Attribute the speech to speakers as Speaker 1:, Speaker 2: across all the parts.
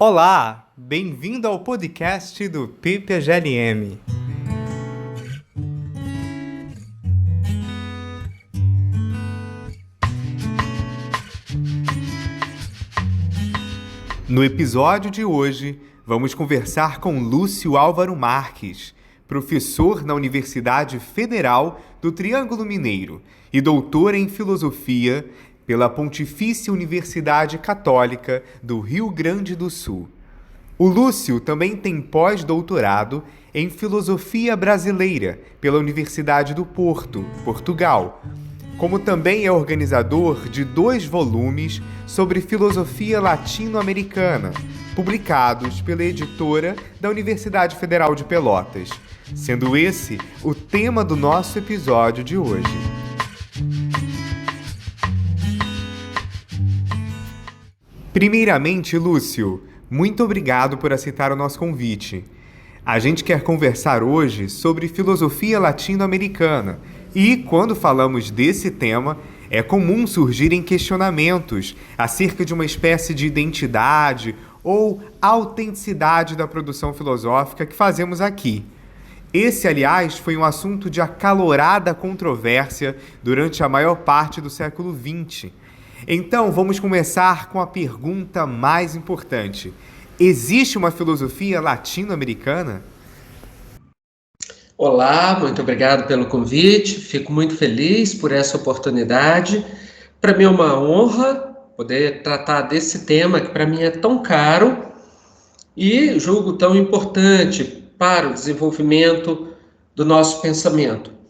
Speaker 1: Olá, bem-vindo ao podcast do PPGLM. No episódio de hoje, vamos conversar com Lúcio Álvaro Marques, professor na Universidade Federal do Triângulo Mineiro e doutor em Filosofia pela Pontifícia Universidade Católica do Rio Grande do Sul. O Lúcio também tem pós-doutorado em Filosofia Brasileira pela Universidade do Porto, Portugal, como também é organizador de 2 volumes sobre filosofia latino-americana, publicados pela editora da Universidade Federal de Pelotas, sendo esse o tema do nosso episódio de hoje. Primeiramente, Lúcio, muito obrigado por aceitar o nosso convite. A gente quer conversar hoje sobre filosofia latino-americana e, quando falamos desse tema, é comum surgirem questionamentos acerca de uma espécie de identidade ou autenticidade da produção filosófica que fazemos aqui. Esse, aliás, foi um assunto de acalorada controvérsia durante a maior parte do século XX. Então, vamos começar com a pergunta mais importante. Existe uma filosofia latino-americana?
Speaker 2: Olá, muito obrigado pelo convite. Fico muito feliz por essa oportunidade. Para mim é uma honra poder tratar desse tema que para mim é tão caro e julgo tão importante para o desenvolvimento do nosso pensamento.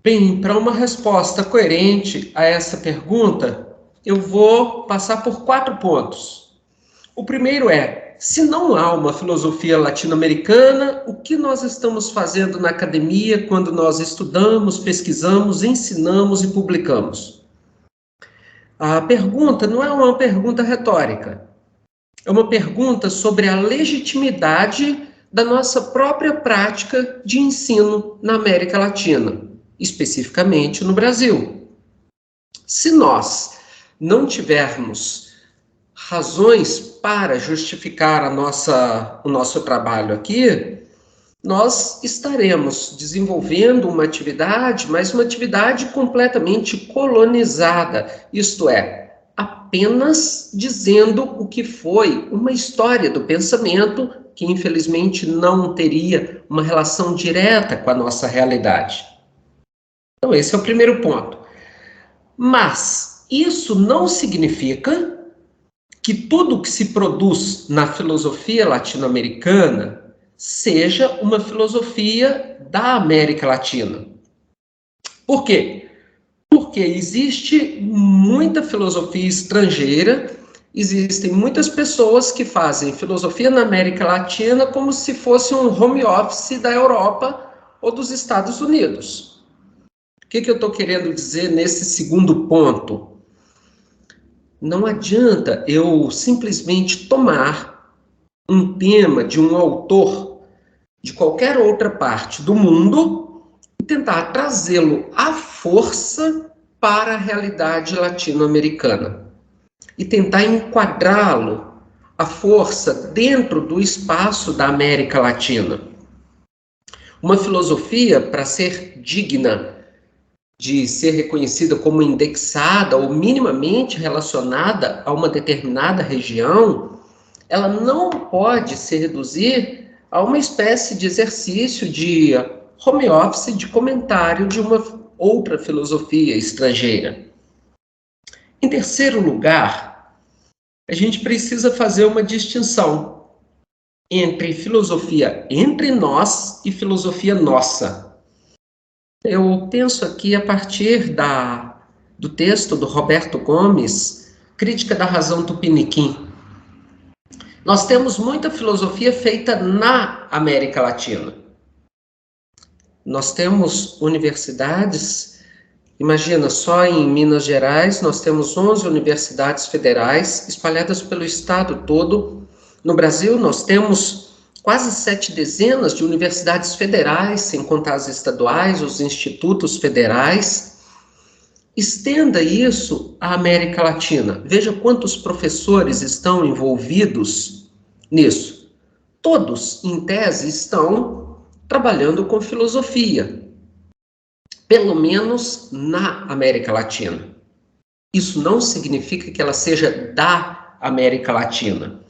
Speaker 2: Bem, para uma resposta coerente a essa pergunta, eu vou passar por 4 pontos. O primeiro é, se não há uma filosofia latino-americana, o que nós estamos fazendo na academia quando nós estudamos, pesquisamos, ensinamos e publicamos? A pergunta não é uma pergunta retórica, é uma pergunta sobre a legitimidade da nossa própria prática de ensino na América Latina, especificamente no Brasil. Se nós não tivermos razões para justificar o nosso trabalho aqui, nós estaremos desenvolvendo uma atividade, mas uma atividade completamente colonizada, isto é, apenas dizendo o que foi uma história do pensamento que infelizmente não teria uma relação direta com a nossa realidade. Então, esse é o primeiro ponto. Mas isso não significa que tudo que se produz na filosofia latino-americana seja uma filosofia da América Latina. Por quê? Porque existe muita filosofia estrangeira, existem muitas pessoas que fazem filosofia na América Latina como se fosse um home office da Europa ou dos Estados Unidos. O que eu estou querendo dizer nesse segundo ponto? Não adianta eu simplesmente tomar um tema de um autor de qualquer outra parte do mundo e tentar trazê-lo à força para a realidade latino-americana e tentar enquadrá-lo à força dentro do espaço da América Latina. Uma filosofia, para ser digna de ser reconhecida como indexada ou minimamente relacionada a uma determinada região, ela não pode se reduzir a uma espécie de exercício de home office, de comentário de uma outra filosofia estrangeira. Em terceiro lugar, a gente precisa fazer uma distinção entre filosofia entre nós e filosofia nossa. Eu penso aqui a partir do texto do Roberto Gomes, Crítica da Razão Tupiniquim. Nós temos muita filosofia feita na América Latina. Nós temos universidades, imagina, só em Minas Gerais nós temos 11 universidades federais espalhadas pelo estado todo. No Brasil nós temos quase 7 dezenas de universidades federais, sem contar as estaduais, os institutos federais. Estenda isso à América Latina. Veja quantos professores estão envolvidos nisso. Todos, em tese, estão trabalhando com filosofia, pelo menos na América Latina. Isso não significa que ela seja da América Latina.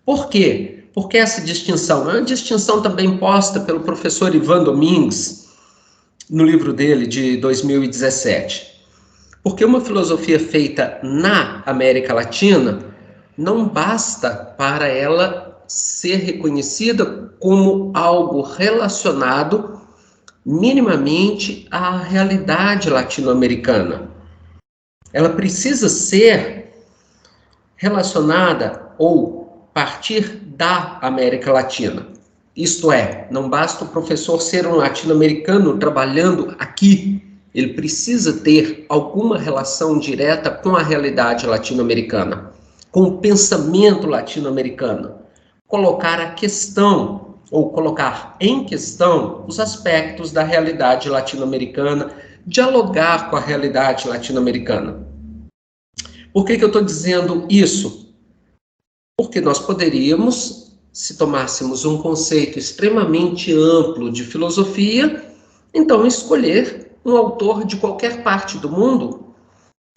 Speaker 2: Por quê? Porque essa distinção é uma distinção também posta pelo professor Ivan Domingues no livro dele de 2017. Porque uma filosofia feita na América Latina não basta para ela ser reconhecida como algo relacionado minimamente à realidade latino-americana. Ela precisa ser relacionada ou partir da América Latina. Isto é, não basta o professor ser um latino-americano trabalhando aqui. Ele precisa ter alguma relação direta com a realidade latino-americana, com o pensamento latino-americano. Colocar a questão, ou colocar em questão, os aspectos da realidade latino-americana, dialogar com a realidade latino-americana. Por que eu estou dizendo isso? Porque nós poderíamos, se tomássemos um conceito extremamente amplo de filosofia, então escolher um autor de qualquer parte do mundo,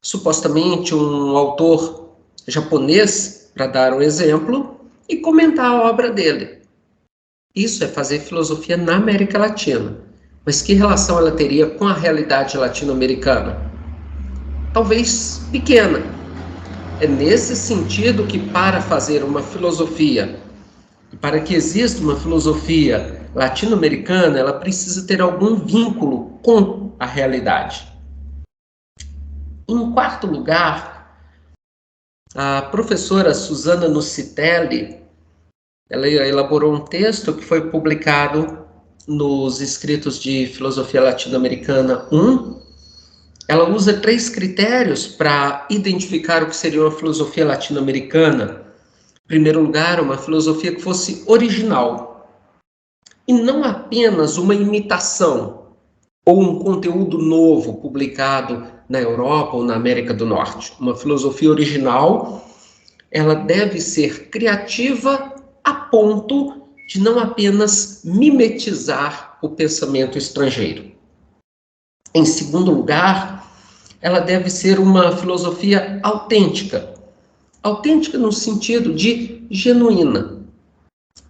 Speaker 2: supostamente um autor japonês, para dar um exemplo, e comentar a obra dele. Isso é fazer filosofia na América Latina. Mas que relação ela teria com a realidade latino-americana? Talvez pequena. É nesse sentido que, para fazer uma filosofia, para que exista uma filosofia latino-americana, ela precisa ter algum vínculo com a realidade. Em quarto lugar, a professora Susana Nucitelli, ela elaborou um texto que foi publicado nos Escritos de Filosofia Latino-Americana 1. Ela usa 3 critérios para identificar o que seria uma filosofia latino-americana. Em primeiro lugar, uma filosofia que fosse original, e não apenas uma imitação ou um conteúdo novo publicado na Europa ou na América do Norte. Uma filosofia original, ela deve ser criativa a ponto de não apenas mimetizar o pensamento estrangeiro. Em segundo lugar, ela deve ser uma filosofia autêntica. Autêntica no sentido de genuína,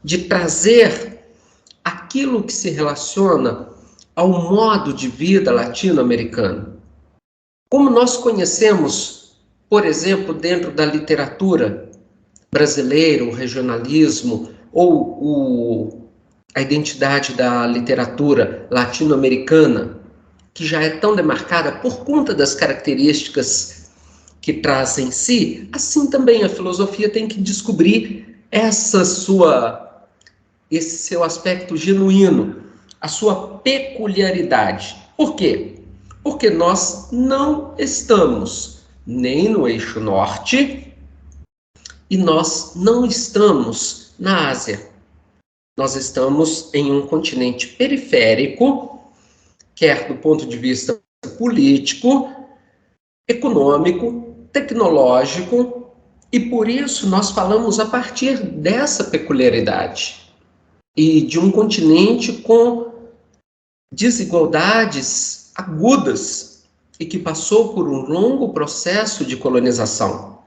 Speaker 2: de trazer aquilo que se relaciona ao modo de vida latino-americano. Como nós conhecemos, por exemplo, dentro da literatura brasileira, o regionalismo ou a identidade da literatura latino-americana, que já é tão demarcada por conta das características que traz em si, assim também a filosofia tem que descobrir esse seu aspecto genuíno, a sua peculiaridade. Por quê? Porque nós não estamos nem no eixo norte e nós não estamos na Ásia. Nós estamos em um continente periférico, quer do ponto de vista político, econômico, tecnológico, e por isso nós falamos a partir dessa peculiaridade e de um continente com desigualdades agudas e que passou por um longo processo de colonização.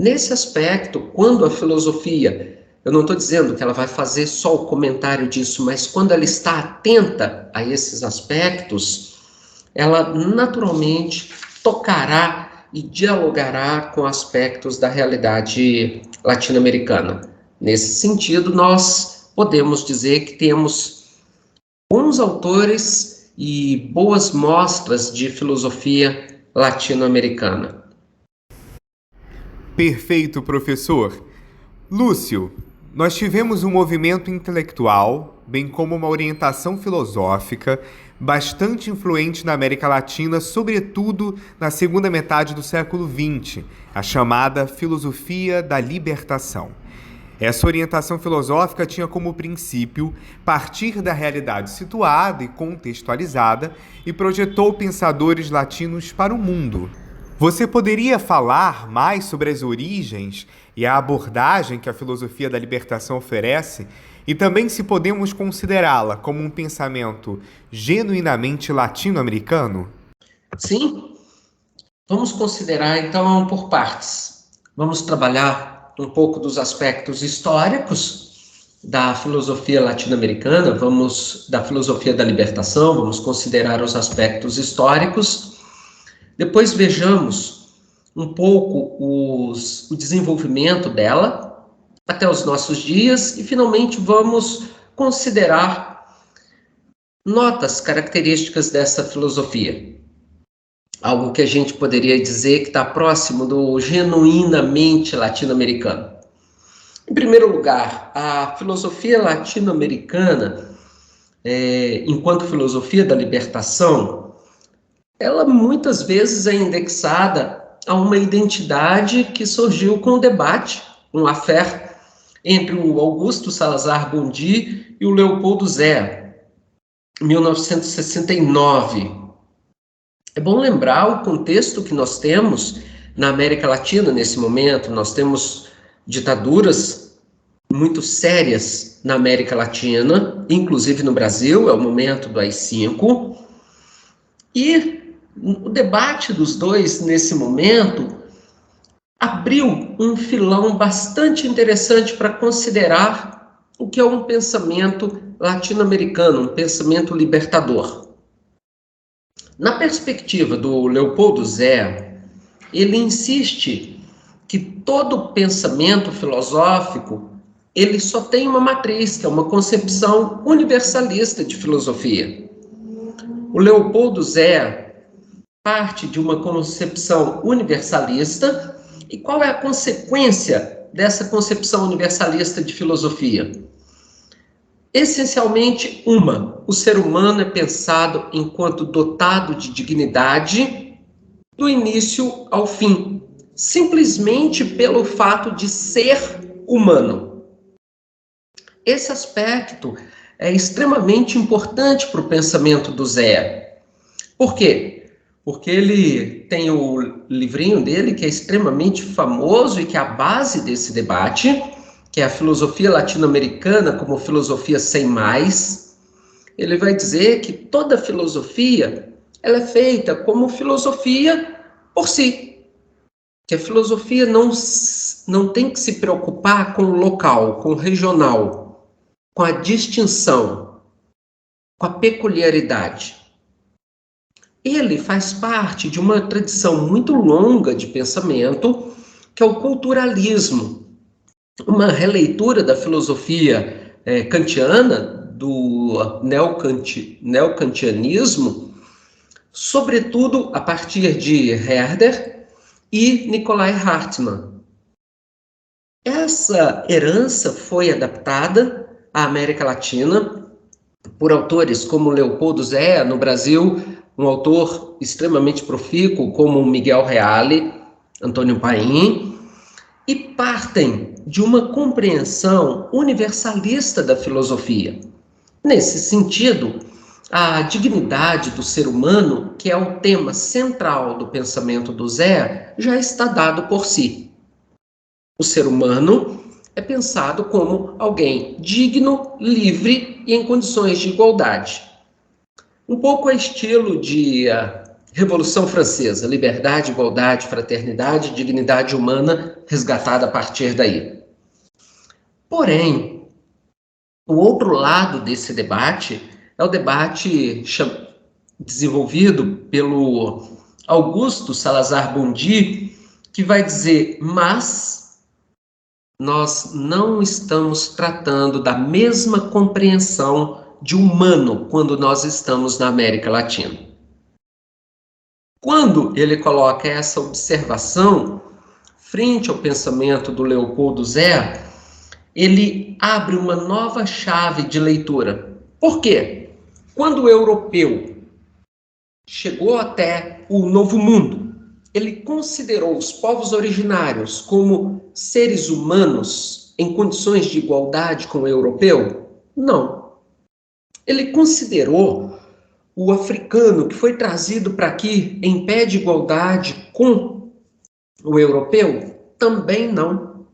Speaker 2: Nesse aspecto, quando a filosofia, eu não estou dizendo que ela vai fazer só o comentário disso, mas quando ela está atenta a esses aspectos, ela naturalmente tocará e dialogará com aspectos da realidade latino-americana. Nesse sentido, nós podemos dizer que temos bons autores e boas mostras de filosofia latino-americana.
Speaker 1: Perfeito, professor. Lúcio, nós tivemos um movimento intelectual, bem como uma orientação filosófica, bastante influente na América Latina, sobretudo na segunda metade do século XX, a chamada filosofia da libertação. Essa orientação filosófica tinha como princípio partir da realidade situada e contextualizada e projetou pensadores latinos para o mundo. Você poderia falar mais sobre as origens e a abordagem que a filosofia da libertação oferece e também se podemos considerá-la como um pensamento genuinamente latino-americano?
Speaker 2: Sim, vamos considerar então por partes. Vamos trabalhar um pouco dos aspectos históricos da filosofia latino-americana, da filosofia da libertação, vamos considerar os aspectos históricos. Depois vejamos um pouco o desenvolvimento dela até os nossos dias e finalmente vamos considerar notas características dessa filosofia. Algo que a gente poderia dizer que está próximo do genuinamente latino-americano. Em primeiro lugar, a filosofia latino-americana, enquanto filosofia da libertação, ela muitas vezes é indexada a uma identidade que surgiu com o debate, um affaire entre o Augusto Salazar Bondy e o Leopoldo Zé, em 1969. É bom lembrar o contexto que nós temos na América Latina nesse momento. Nós temos ditaduras muito sérias na América Latina, inclusive no Brasil, é o momento do AI-5. E o debate dos dois nesse momento abriu um filão bastante interessante para considerar o que é um pensamento latino-americano, um pensamento libertador. Na perspectiva do Leopoldo Zé, ele insiste que todo pensamento filosófico ele só tem uma matriz, que é uma concepção universalista de filosofia. O Leopoldo Zé parte de uma concepção universalista. E qual é a consequência dessa concepção universalista de filosofia? Essencialmente o ser humano é pensado enquanto dotado de dignidade do início ao fim, simplesmente pelo fato de ser humano. Esse aspecto é extremamente importante para o pensamento do Zé. Por quê? Porque ele tem o livrinho dele que é extremamente famoso e que é a base desse debate, que é a filosofia latino-americana como filosofia sem mais. Ele vai dizer que toda filosofia ela é feita como filosofia por si, que a filosofia não tem que se preocupar com o local, com o regional, com a distinção, com a peculiaridade. Ele faz parte de uma tradição muito longa de pensamento, que é o culturalismo, uma releitura da filosofia kantiana, do neokantianismo, sobretudo a partir de Herder e Nikolai Hartmann. Essa herança foi adaptada à América Latina por autores como Leopoldo Zé, no Brasil, um autor extremamente profícuo como Miguel Reale, Antônio Paim, e partem de uma compreensão universalista da filosofia. Nesse sentido, a dignidade do ser humano, que é o tema central do pensamento do Zé, já está dado por si. O ser humano é pensado como alguém digno, livre e em condições de igualdade. Um pouco a estilo de Revolução Francesa, liberdade, igualdade, fraternidade, dignidade humana resgatada a partir daí. Porém, o outro lado desse debate é o debate desenvolvido pelo Augusto Salazar Bondy, que vai dizer, mas nós não estamos tratando da mesma compreensão de humano quando nós estamos na América Latina. Quando ele coloca essa observação frente ao pensamento do Leopoldo Zé, ele abre uma nova chave de leitura. Por quê? Quando o europeu chegou até o Novo Mundo, ele considerou os povos originários como seres humanos em condições de igualdade com o europeu? Não. Ele considerou o africano que foi trazido para aqui em pé de igualdade com o europeu? Também não.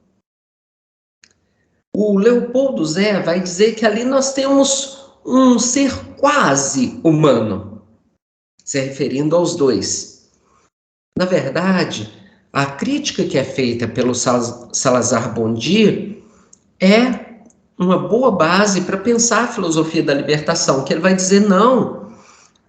Speaker 2: O Leopoldo Zé vai dizer que ali nós temos um ser quase humano, se referindo aos dois. Na verdade, a crítica que é feita pelo Salazar Bondy é uma boa base para pensar a filosofia da libertação, que ele vai dizer, não,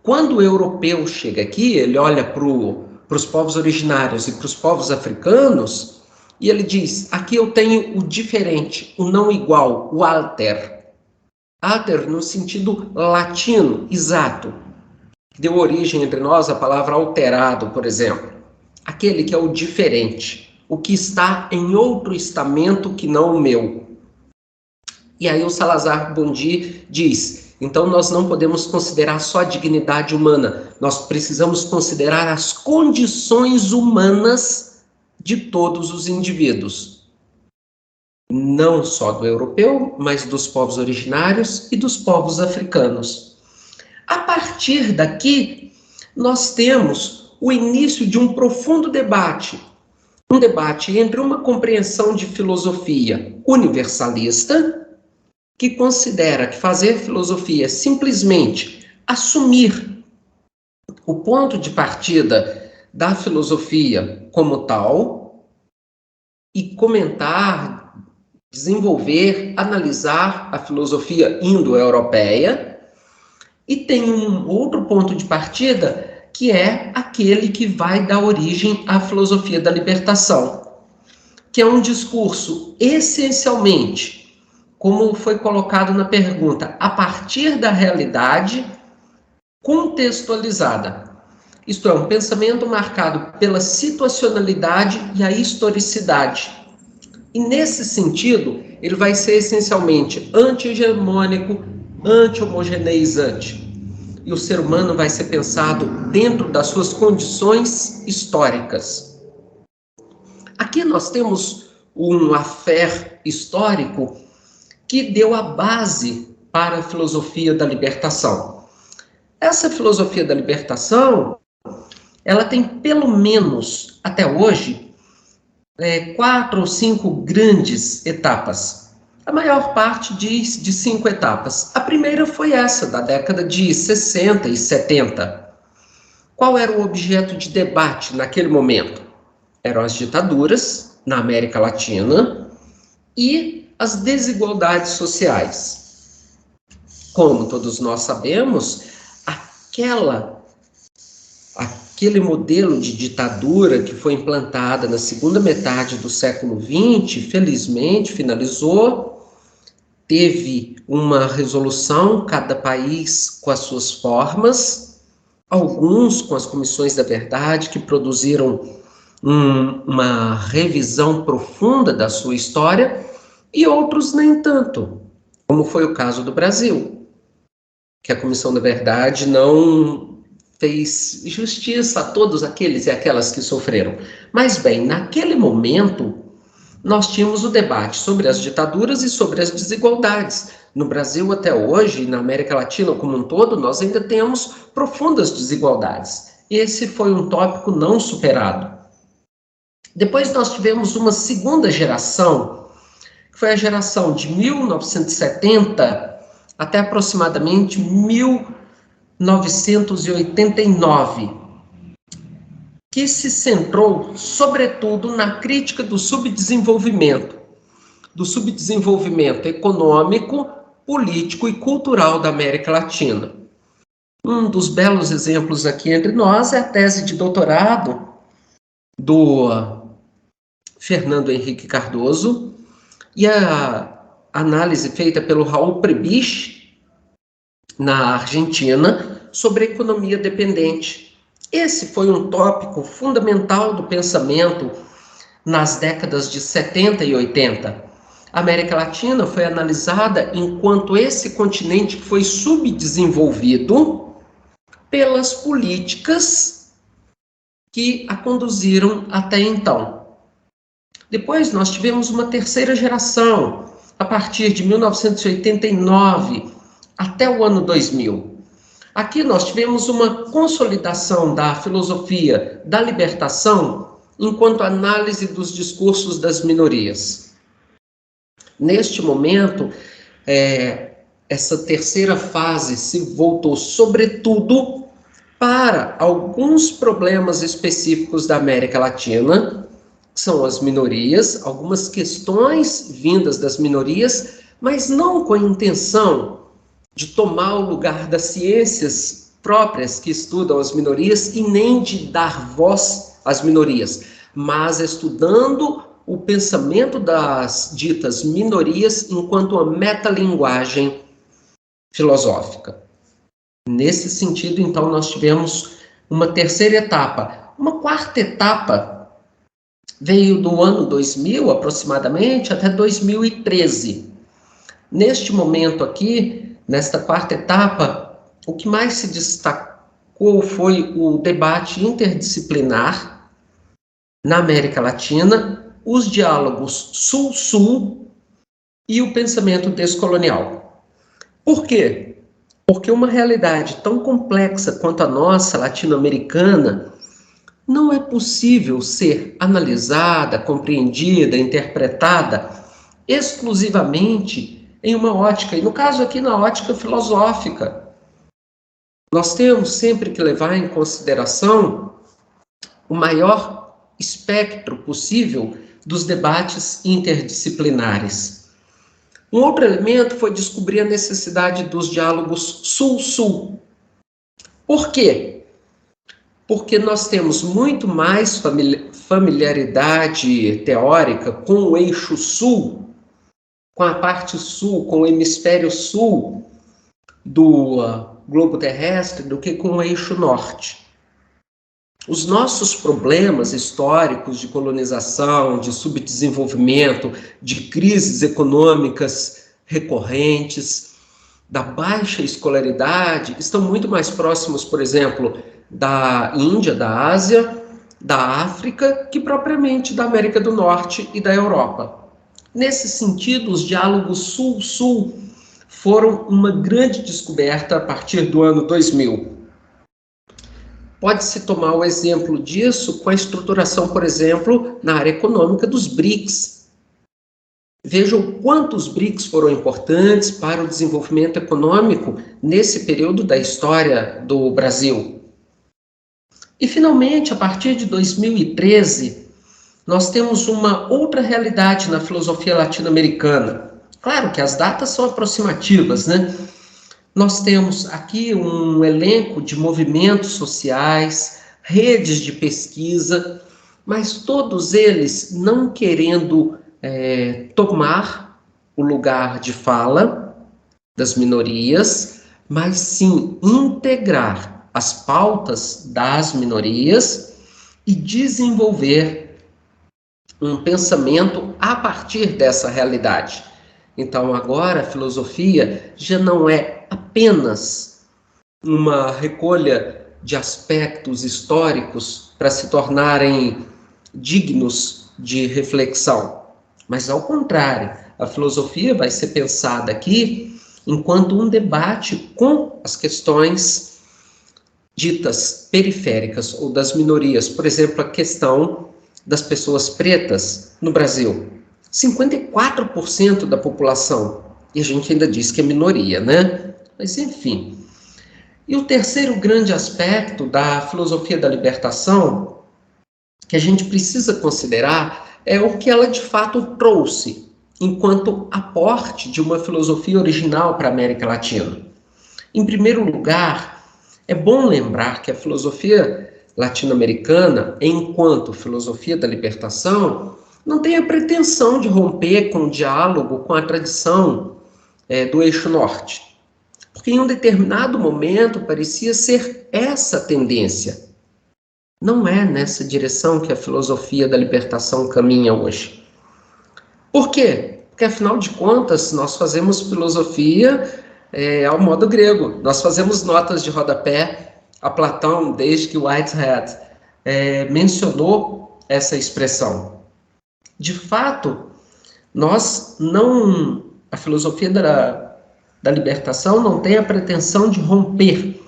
Speaker 2: quando o europeu chega aqui, ele olha para os povos originários e para os povos africanos, e ele diz, aqui eu tenho o diferente, o não igual, o alter. Alter no sentido latino, exato. Deu origem entre nós a palavra alterado, por exemplo. Aquele que é o diferente, o que está em outro estamento que não o meu. E aí o Salazar Bondy diz, então nós não podemos considerar só a dignidade humana, nós precisamos considerar as condições humanas de todos os indivíduos. Não só do europeu, mas dos povos originários e dos povos africanos. A partir daqui, nós temos o início de um profundo debate. Um debate entre uma compreensão de filosofia universalista, que considera que fazer filosofia é simplesmente assumir o ponto de partida da filosofia como tal e comentar, desenvolver, analisar a filosofia indo-europeia, e tem um outro ponto de partida que é aquele que vai dar origem à filosofia da libertação, que é um discurso essencialmente, como foi colocado na pergunta, a partir da realidade contextualizada. Isto é, um pensamento marcado pela situacionalidade e a historicidade. E nesse sentido, ele vai ser essencialmente anti-hegemônico, anti-homogeneizante. E o ser humano vai ser pensado dentro das suas condições históricas. Aqui nós temos um affaire histórico que deu a base para a filosofia da libertação. Essa filosofia da libertação, ela tem pelo menos, até hoje, 4 ou 5 grandes etapas. A maior parte diz de 5 etapas. A primeira foi essa, da década de 60 e 70. Qual era o objeto de debate naquele momento? Eram as ditaduras na América Latina e as desigualdades sociais. Como todos nós sabemos, aquele modelo de ditadura que foi implantada na segunda metade do século XX, felizmente finalizou, teve uma resolução, cada país com as suas formas, alguns com as comissões da verdade, que produziram uma revisão profunda da sua história, e outros nem tanto, como foi o caso do Brasil, que a Comissão da Verdade não fez justiça a todos aqueles e aquelas que sofreram. Mas bem, naquele momento, nós tínhamos o debate sobre as ditaduras e sobre as desigualdades. No Brasil até hoje, e na América Latina como um todo, nós ainda temos profundas desigualdades. Esse foi um tópico não superado. Depois nós tivemos uma segunda geração, que foi a geração de 1970 até aproximadamente 1989, que se centrou, sobretudo, na crítica do subdesenvolvimento econômico, político e cultural da América Latina. Um dos belos exemplos aqui entre nós é a tese de doutorado do Fernando Henrique Cardoso e a análise feita pelo Raul Prebisch, na Argentina, sobre a economia dependente. Esse foi um tópico fundamental do pensamento nas décadas de 70 e 80. A América Latina foi analisada enquanto esse continente que foi subdesenvolvido pelas políticas que a conduziram até então. Depois nós tivemos uma terceira geração, a partir de 1989 até o ano 2000. Aqui nós tivemos uma consolidação da filosofia da libertação enquanto análise dos discursos das minorias. Neste momento, essa terceira fase se voltou sobretudo para alguns problemas específicos da América Latina, que são as minorias, algumas questões vindas das minorias, mas não com a intenção de tomar o lugar das ciências próprias que estudam as minorias e nem de dar voz às minorias, mas estudando o pensamento das ditas minorias enquanto uma metalinguagem filosófica. Nesse sentido, então, nós tivemos uma terceira etapa. Uma quarta etapa veio do ano 2000, aproximadamente, até 2013. Neste momento aqui, nesta quarta etapa, o que mais se destacou foi o debate interdisciplinar na América Latina, os diálogos Sul-Sul e o pensamento descolonial. Por quê? Porque uma realidade tão complexa quanto a nossa, latino-americana, não é possível ser analisada, compreendida, interpretada exclusivamente em uma ótica, e no caso aqui na ótica filosófica. Nós temos sempre que levar em consideração o maior espectro possível dos debates interdisciplinares. Um outro elemento foi descobrir a necessidade dos diálogos Sul-Sul. Por quê? Porque nós temos muito mais familiaridade teórica com o eixo sul, com a parte sul, com o hemisfério sul do globo terrestre, do que com o eixo norte. Os nossos problemas históricos de colonização, de subdesenvolvimento, de crises econômicas recorrentes, da baixa escolaridade, estão muito mais próximos, por exemplo, da Índia, da Ásia, da África, que propriamente da América do Norte e da Europa. Nesse sentido, os diálogos Sul-Sul foram uma grande descoberta a partir do ano 2000. Pode-se tomar o exemplo disso com a estruturação, por exemplo, na área econômica dos BRICS. Vejam quantos BRICS foram importantes para o desenvolvimento econômico nesse período da história do Brasil. E, finalmente, a partir de 2013, nós temos uma outra realidade na filosofia latino-americana. Claro que as datas são aproximativas, né? Nós temos aqui um elenco de movimentos sociais, redes de pesquisa, mas todos eles não querendo tomar o lugar de fala das minorias, mas sim integrar as pautas das minorias e desenvolver um pensamento a partir dessa realidade. Então, agora a filosofia já não é apenas uma recolha de aspectos históricos para se tornarem dignos de reflexão, mas ao contrário, a filosofia vai ser pensada aqui enquanto um debate com as questões ditas periféricas ou das minorias, por exemplo, a questão das pessoas pretas no Brasil. 54% da população, e a gente ainda diz que é minoria, né? Mas enfim. E o terceiro grande aspecto da filosofia da libertação que a gente precisa considerar é o que ela de fato trouxe enquanto aporte de uma filosofia original para a América Latina. Em primeiro lugar, é bom lembrar que a filosofia latino-americana, enquanto filosofia da libertação, não tem a pretensão de romper com o diálogo com a tradição do eixo norte. Porque em um determinado momento parecia ser essa a tendência. Não é nessa direção que a filosofia da libertação caminha hoje. Por quê? Porque, afinal de contas, nós fazemos filosofia ao modo grego. Nós fazemos notas de rodapé a Platão, desde que Whitehead mencionou essa expressão. De fato, nós não, a filosofia da libertação não tem a pretensão de romper,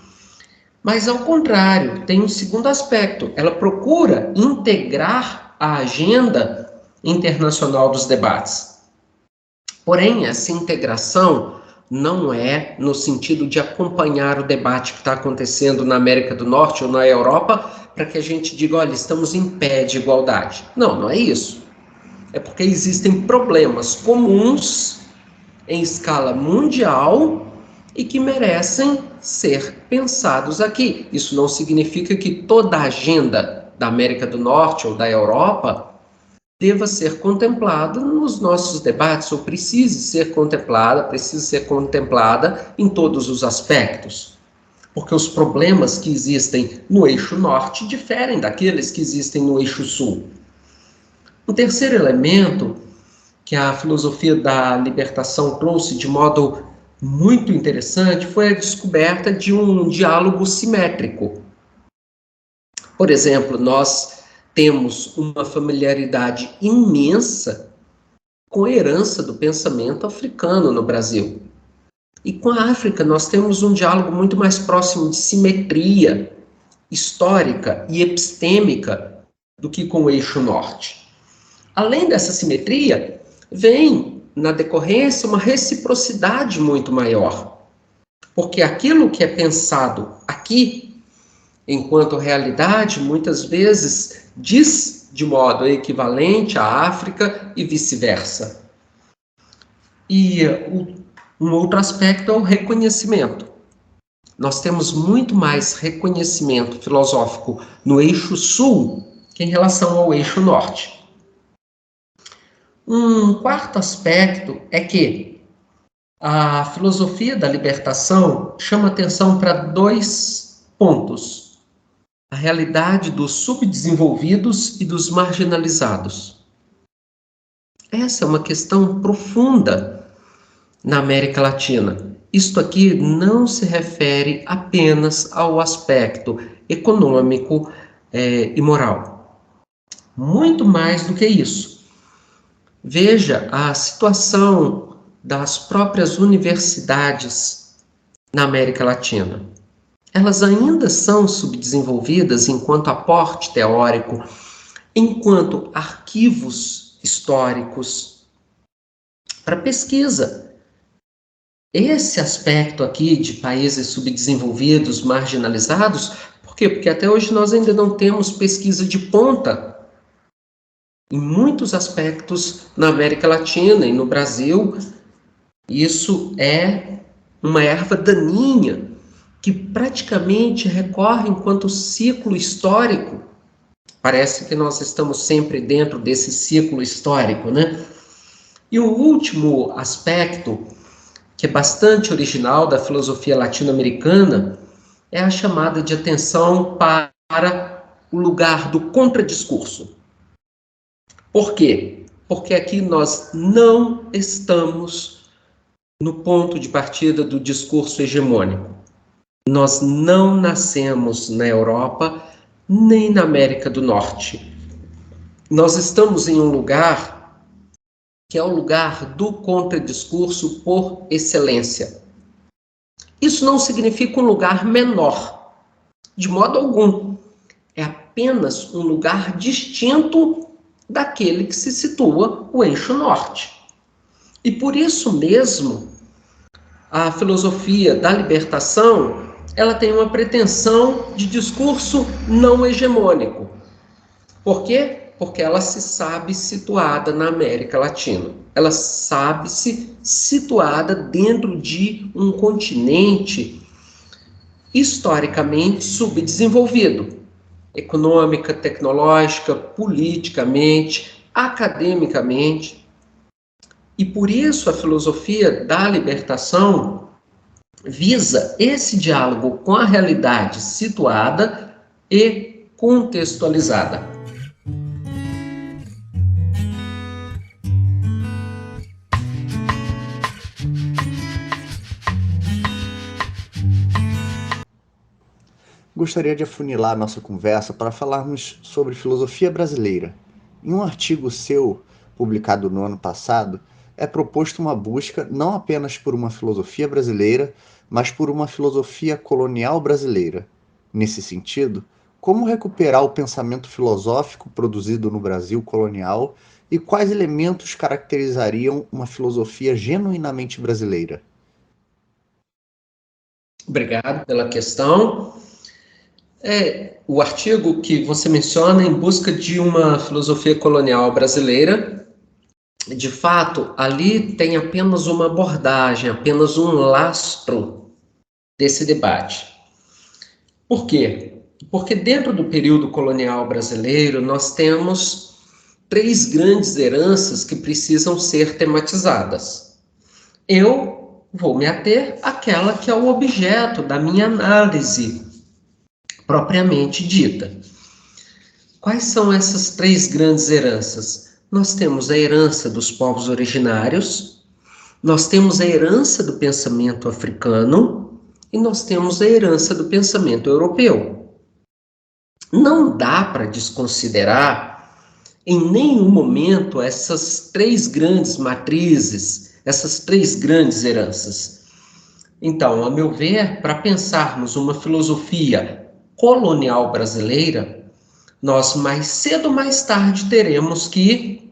Speaker 2: mas ao contrário, tem um segundo aspecto. Ela procura integrar a agenda internacional dos debates. Porém, essa integração não é no sentido de acompanhar o debate que está acontecendo na América do Norte ou na Europa, para que a gente diga, olha, estamos em pé de igualdade. Não, não é isso. É porque existem problemas comuns em escala mundial e que merecem ser pensados aqui. Isso não significa que toda a agenda da América do Norte ou da Europa deva ser contemplada nos nossos debates, ou precise ser contemplada em todos os aspectos. Porque os problemas que existem no eixo norte diferem daqueles que existem no eixo sul. O terceiro elemento que a filosofia da libertação trouxe de modo muito interessante foi a descoberta de um diálogo simétrico. Por exemplo, nós temos uma familiaridade imensa com a herança do pensamento africano no Brasil. E com a África nós temos um diálogo muito mais próximo de simetria histórica e epistêmica do que com o eixo norte. Além dessa simetria, vem, na decorrência, uma reciprocidade muito maior. Porque aquilo que é pensado aqui, enquanto realidade, muitas vezes diz de modo equivalente à África e vice-versa. E um outro aspecto é o reconhecimento. Nós temos muito mais reconhecimento filosófico no eixo sul que em relação ao eixo norte. Um quarto aspecto é que a filosofia da libertação chama atenção para 2 pontos: a realidade dos subdesenvolvidos e dos marginalizados. Essa é uma questão profunda na América Latina. Isto aqui não se refere apenas ao aspecto econômico e moral. Muito mais do que isso. Veja a situação das próprias universidades na América Latina. Elas ainda são subdesenvolvidas enquanto aporte teórico, enquanto arquivos históricos para pesquisa. Esse aspecto aqui de países subdesenvolvidos, marginalizados, por quê? Porque até hoje nós ainda não temos pesquisa de ponta em muitos aspectos na América Latina e no Brasil. Isso é uma erva daninha que praticamente recorre enquanto ciclo histórico. Parece que nós estamos sempre dentro desse ciclo histórico, né? E o último aspecto, que é bastante original da filosofia latino-americana, é a chamada de atenção para o lugar do contradiscurso. Por quê? Porque aqui nós não estamos no ponto de partida do discurso hegemônico. Nós não nascemos na Europa nem na América do Norte. Nós estamos em um lugar que é o lugar do contradiscurso por excelência. Isso não significa um lugar menor, de modo algum. É apenas um lugar distinto daquele que se situa o eixo norte. E por isso mesmo, a filosofia da libertação, ela tem uma pretensão de discurso não hegemônico. Por quê? Porque ela se sabe situada na América Latina. Ela sabe-se situada dentro de um continente historicamente subdesenvolvido. Econômica, tecnológica, politicamente, academicamente. E por isso a filosofia da libertação visa esse diálogo com a realidade situada e contextualizada.
Speaker 3: Gostaria de afunilar nossa conversa para falarmos sobre filosofia brasileira. Em um artigo seu, publicado no ano passado, é proposto uma busca não apenas por uma filosofia brasileira, mas por uma filosofia colonial brasileira. Nesse sentido, como recuperar o pensamento filosófico produzido no Brasil colonial e quais elementos caracterizariam uma filosofia genuinamente brasileira?
Speaker 2: Obrigado pela questão. O artigo que você menciona em busca de uma filosofia colonial brasileira, de fato, ali tem apenas uma abordagem, apenas um lastro desse debate. Por quê? Porque dentro do período colonial brasileiro, nós temos três grandes heranças que precisam ser tematizadas. Eu vou me ater àquela que é o objeto da minha análise propriamente dita. Quais são essas três grandes heranças? Nós temos a herança dos povos originários, nós temos a herança do pensamento africano e nós temos a herança do pensamento europeu. Não dá para desconsiderar em nenhum momento essas três grandes matrizes, essas três grandes heranças. Então, a meu ver, para pensarmos uma filosofia colonial brasileira, nós mais cedo ou mais tarde teremos que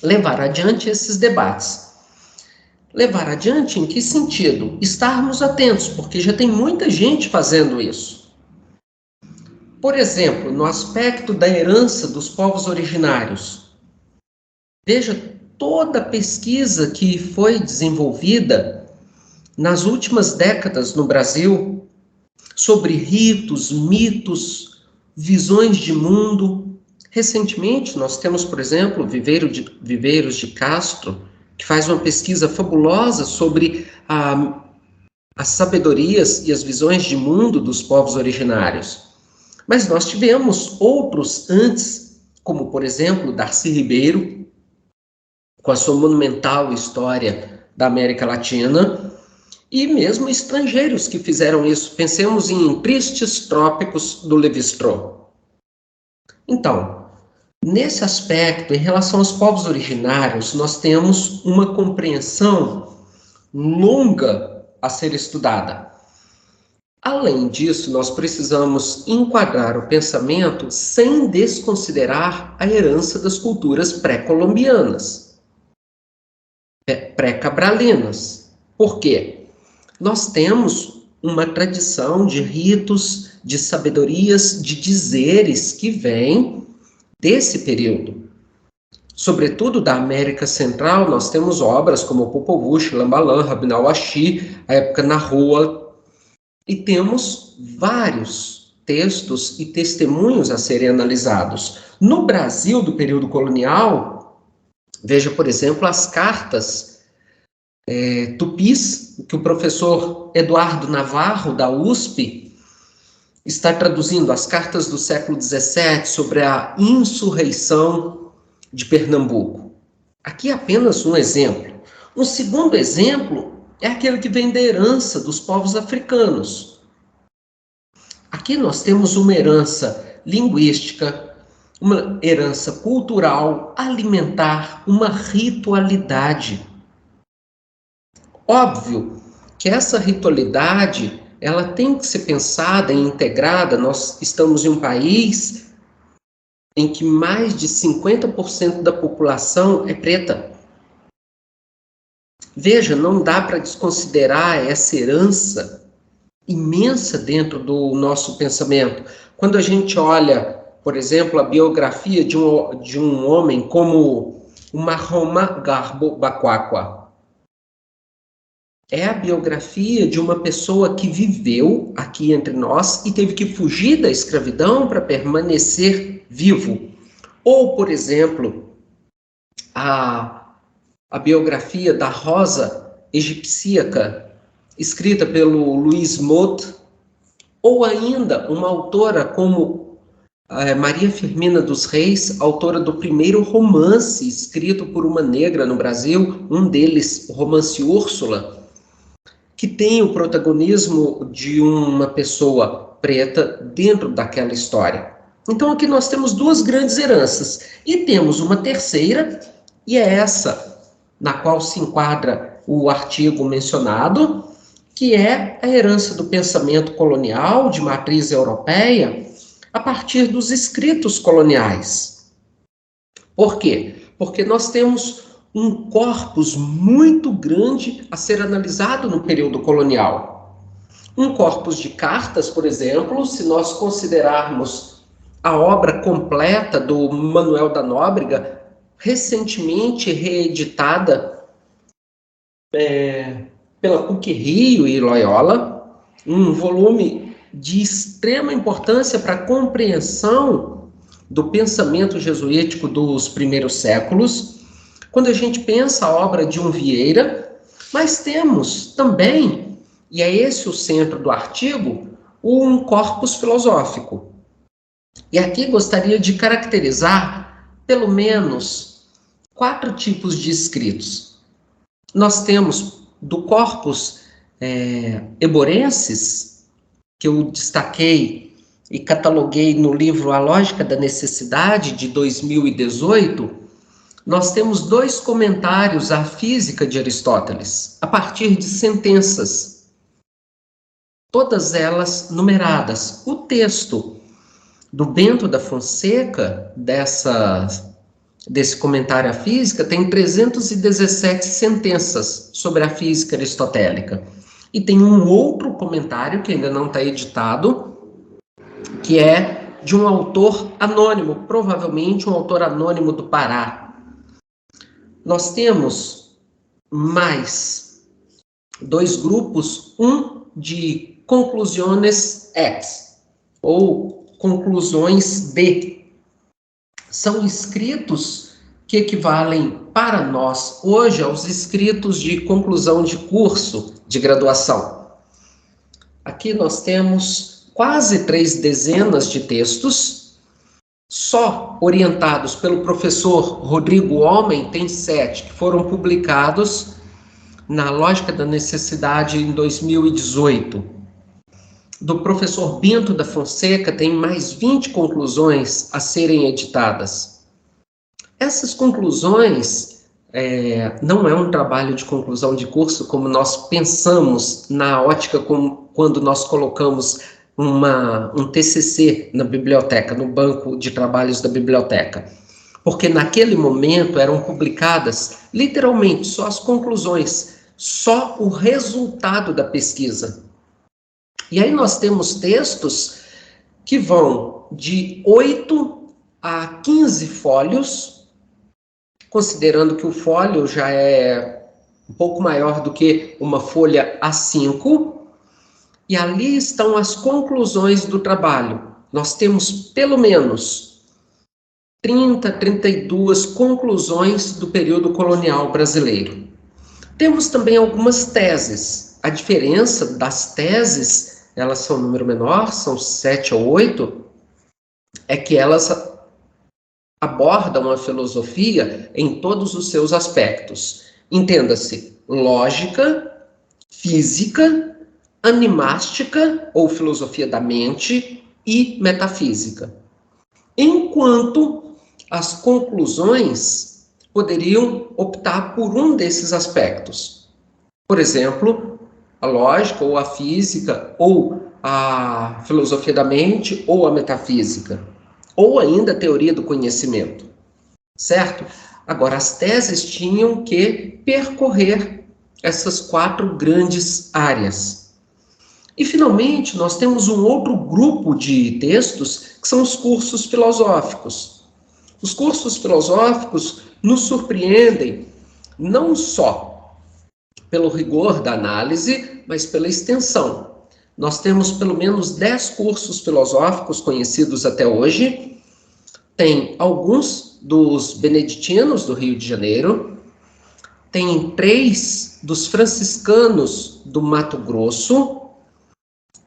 Speaker 2: levar adiante esses debates. Levar adiante em que sentido? Estarmos atentos, porque já tem muita gente fazendo isso. Por exemplo, no aspecto da herança dos povos originários, veja toda a pesquisa que foi desenvolvida nas últimas décadas no Brasil sobre ritos, mitos, visões de mundo. Recentemente, nós temos, por exemplo, Viveiros de Castro, que faz uma pesquisa fabulosa sobre as sabedorias e as visões de mundo dos povos originários. Mas nós tivemos outros antes, como, por exemplo, Darcy Ribeiro, com a sua monumental história da América Latina, e mesmo estrangeiros que fizeram isso. Pensemos em Tristes Trópicos, do Lévi-Strauss. Então, nesse aspecto, em relação aos povos originários, nós temos uma compreensão longa a ser estudada. Além disso, nós precisamos enquadrar o pensamento sem desconsiderar a herança das culturas pré-colombianas, pré-cabralinas. Por quê? Nós temos uma tradição de ritos, de sabedorias, de dizeres que vêm desse período. Sobretudo da América Central, nós temos obras como Popol Vuh, Lambalan, Rabinal Ashi, a época na Rua, e temos vários textos e testemunhos a serem analisados. No Brasil do período colonial, veja, por exemplo, as cartas tupis, que o professor Eduardo Navarro, da USP, está traduzindo, as cartas do século XVII sobre a insurreição de Pernambuco. Aqui é apenas um exemplo. Um segundo exemplo é aquele que vem da herança dos povos africanos. Aqui nós temos uma herança linguística, uma herança cultural, alimentar, uma ritualidade. Óbvio que essa ritualidade, ela tem que ser pensada e integrada. Nós estamos em um país em que mais de 50% da população é preta. Veja, não dá para desconsiderar essa herança imensa dentro do nosso pensamento. Quando a gente olha, por exemplo, a biografia de um homem como o Mahoma Garbo Bakwakwa, é a biografia de uma pessoa que viveu aqui entre nós e teve que fugir da escravidão para permanecer vivo. Ou, por exemplo, a biografia da Rosa Egipsíaca, escrita pelo Luiz Mott, ou ainda uma autora como Maria Firmina dos Reis, autora do primeiro romance escrito por uma negra no Brasil, um deles, o romance Úrsula, que tem o protagonismo de uma pessoa preta dentro daquela história. Então aqui nós temos duas grandes heranças, e temos uma terceira, e é essa na qual se enquadra o artigo mencionado, que é a herança do pensamento colonial de matriz europeia a partir dos escritos coloniais. Por quê? Porque nós temos um corpus muito grande a ser analisado no período colonial. Um corpus de cartas, por exemplo, se nós considerarmos a obra completa do Manuel da Nóbrega, recentemente reeditada pela PUC-Rio e Loyola, um volume de extrema importância para a compreensão do pensamento jesuítico dos primeiros séculos, quando a gente pensa a obra de um Vieira, mas temos também, e é esse o centro do artigo, um corpus filosófico. E aqui gostaria de caracterizar pelo menos 4 tipos de escritos. Nós temos do corpus Eborenses, que eu destaquei e cataloguei no livro A Lógica da Necessidade, de 2018, nós temos 2 comentários à física de Aristóteles, a partir de sentenças, todas elas numeradas. O texto do Bento da Fonseca, desse comentário à física, tem 317 sentenças sobre a física aristotélica. E tem um outro comentário, que ainda não está editado, que é de um autor anônimo, provavelmente um autor anônimo do Pará. Nós temos mais 2 grupos, um de conclusões ex, ou conclusões de. São escritos que equivalem para nós hoje aos escritos de conclusão de curso de graduação. Aqui nós temos quase 3 dezenas de textos, só orientados pelo professor Rodrigo Homem, tem 7, que foram publicados na Lógica da Necessidade em 2018. Do professor Bento da Fonseca tem mais 20 conclusões a serem editadas. Essas conclusões não é um trabalho de conclusão de curso como nós pensamos na ótica quando nós colocamos um TCC na biblioteca, no banco de trabalhos da biblioteca. Porque naquele momento eram publicadas literalmente só as conclusões, só o resultado da pesquisa. E aí nós temos textos que vão de 8 a 15 fólios, considerando que o fólio já é um pouco maior do que uma folha A5, e ali estão as conclusões do trabalho. Nós temos pelo menos 30, 32 conclusões do período colonial brasileiro. Temos também algumas teses. A diferença das teses, elas são um número menor, são 7 ou 8, é que elas abordam a filosofia em todos os seus aspectos. Entenda-se, lógica, física, animástica, ou filosofia da mente, e metafísica. Enquanto as conclusões poderiam optar por um desses aspectos. Por exemplo, a lógica, ou a física, ou a filosofia da mente, ou a metafísica, ou ainda a teoria do conhecimento, certo? Agora, as teses tinham que percorrer essas 4 grandes áreas. E, finalmente, nós temos um outro grupo de textos, que são os cursos filosóficos. Os cursos filosóficos nos surpreendem não só pelo rigor da análise, mas pela extensão. Nós temos pelo menos 10 cursos filosóficos conhecidos até hoje. Tem alguns dos beneditinos do Rio de Janeiro, tem 3 dos franciscanos do Mato Grosso,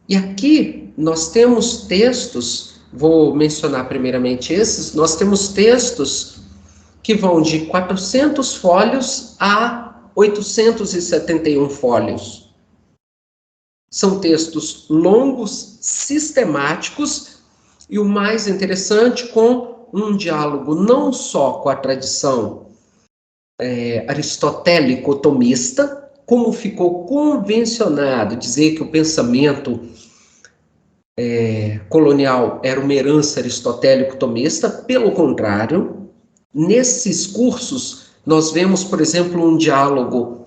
Speaker 2: e aqui nós temos textos, vou mencionar primeiramente esses, nós temos textos que vão de 400 fólios a 871 fólios. São textos longos, sistemáticos, e o mais interessante, com um diálogo não só com a tradição aristotélico-tomista, como ficou convencionado dizer que o pensamento colonial era uma herança aristotélico-tomista. Pelo contrário, nesses cursos nós vemos, por exemplo, um diálogo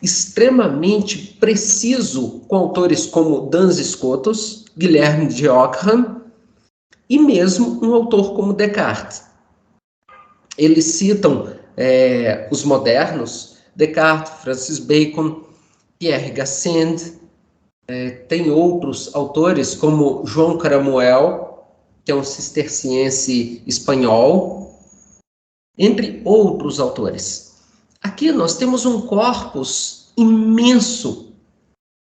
Speaker 2: extremamente preciso com autores como Duns Scotus, Guilherme de Ockham e mesmo um autor como Descartes. Eles citam os modernos, Descartes, Francis Bacon, Pierre Gassendi, tem outros autores como João Caramuel, que é um cisterciense espanhol, entre outros autores. Aqui nós temos um corpus imenso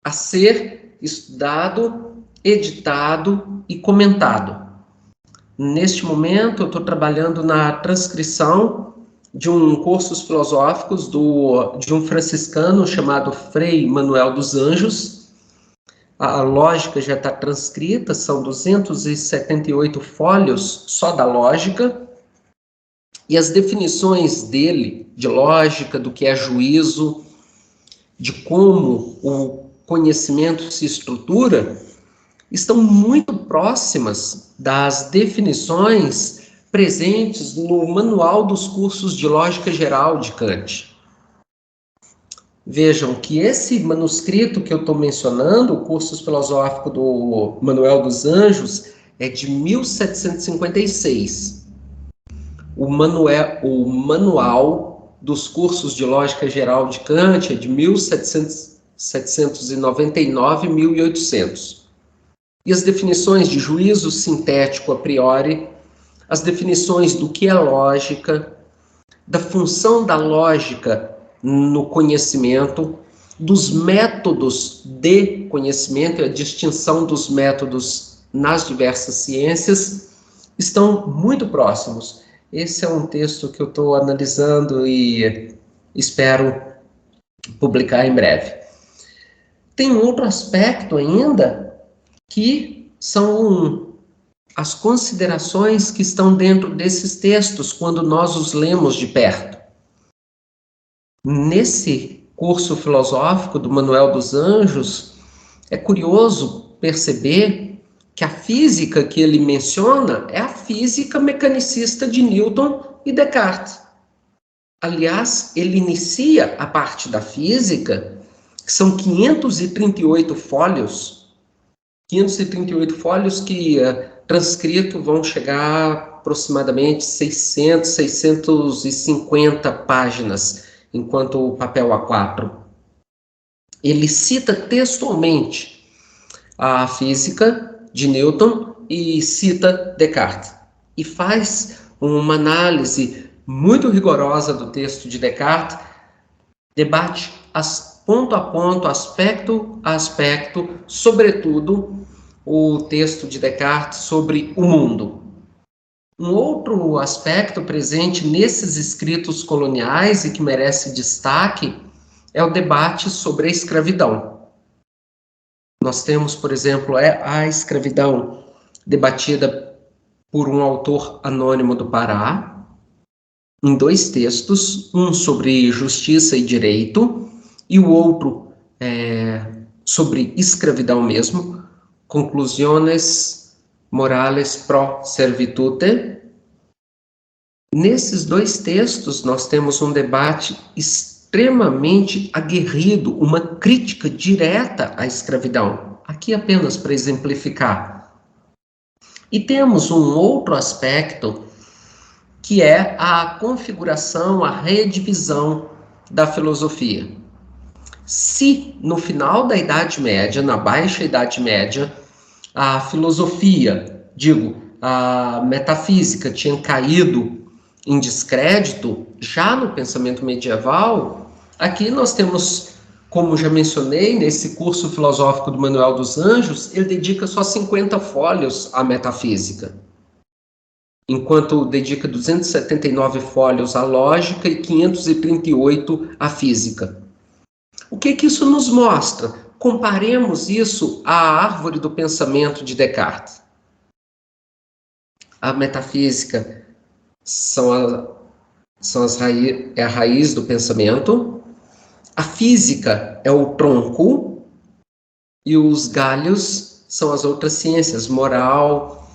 Speaker 2: a ser estudado, editado e comentado. Neste momento, eu estou trabalhando na transcrição de um cursos filosóficos de um franciscano chamado Frei Manuel dos Anjos. A lógica já está transcrita, são 278 fólios só da lógica. E as definições dele, de lógica, do que é juízo, de como o conhecimento se estrutura, estão muito próximas das definições presentes no Manual dos Cursos de Lógica Geral de Kant. Vejam que esse manuscrito que eu estou mencionando, o Cursos Filosófico do Manuel dos Anjos, é de 1756. O Manual dos Cursos de Lógica Geral de Kant é de 1799 e 1800. E as definições de juízo sintético a priori, as definições do que é lógica, da função da lógica no conhecimento, dos métodos de conhecimento e a distinção dos métodos nas diversas ciências, estão muito próximos. Esse é um texto que eu estou analisando e espero publicar em breve. Tem um outro aspecto ainda, que são as considerações que estão dentro desses textos quando nós os lemos de perto. Nesse curso filosófico do Manuel dos Anjos, é curioso perceber que a física que ele menciona é a física mecanicista de Newton e Descartes. Aliás, ele inicia a parte da física, que são 538 fólios, 538 fólios que, transcrito, vão chegar a aproximadamente 600, 650 páginas, enquanto o papel A4. Ele cita textualmente a física de Newton e cita Descartes. E faz uma análise muito rigorosa do texto de Descartes, debate ponto a ponto, aspecto a aspecto, sobretudo o texto de Descartes sobre o mundo. Um outro aspecto presente nesses escritos coloniais e que merece destaque é o debate sobre a escravidão. Nós temos, por exemplo, a escravidão debatida por um autor anônimo do Pará, em dois textos, um sobre justiça e direito, e o outro sobre escravidão mesmo, Conclusiones Morales pro Servitude. Nesses dois textos, nós temos um debate extremamente aguerrido, uma crítica direta à escravidão. Aqui apenas para exemplificar. E temos um outro aspecto, que é a configuração, a redivisão da filosofia. Se no final da Idade Média, na Baixa Idade Média, a filosofia, a metafísica tinha caído em descrédito, já no pensamento medieval, aqui nós temos, como já mencionei, nesse curso filosófico do Manuel dos Anjos, ele dedica só 50 fólios à metafísica, enquanto dedica 279 fólios à lógica e 538 à física. O que isso nos mostra? Comparemos isso à árvore do pensamento de Descartes. A metafísica são é a raiz do pensamento, a física é o tronco e os galhos são as outras ciências, moral,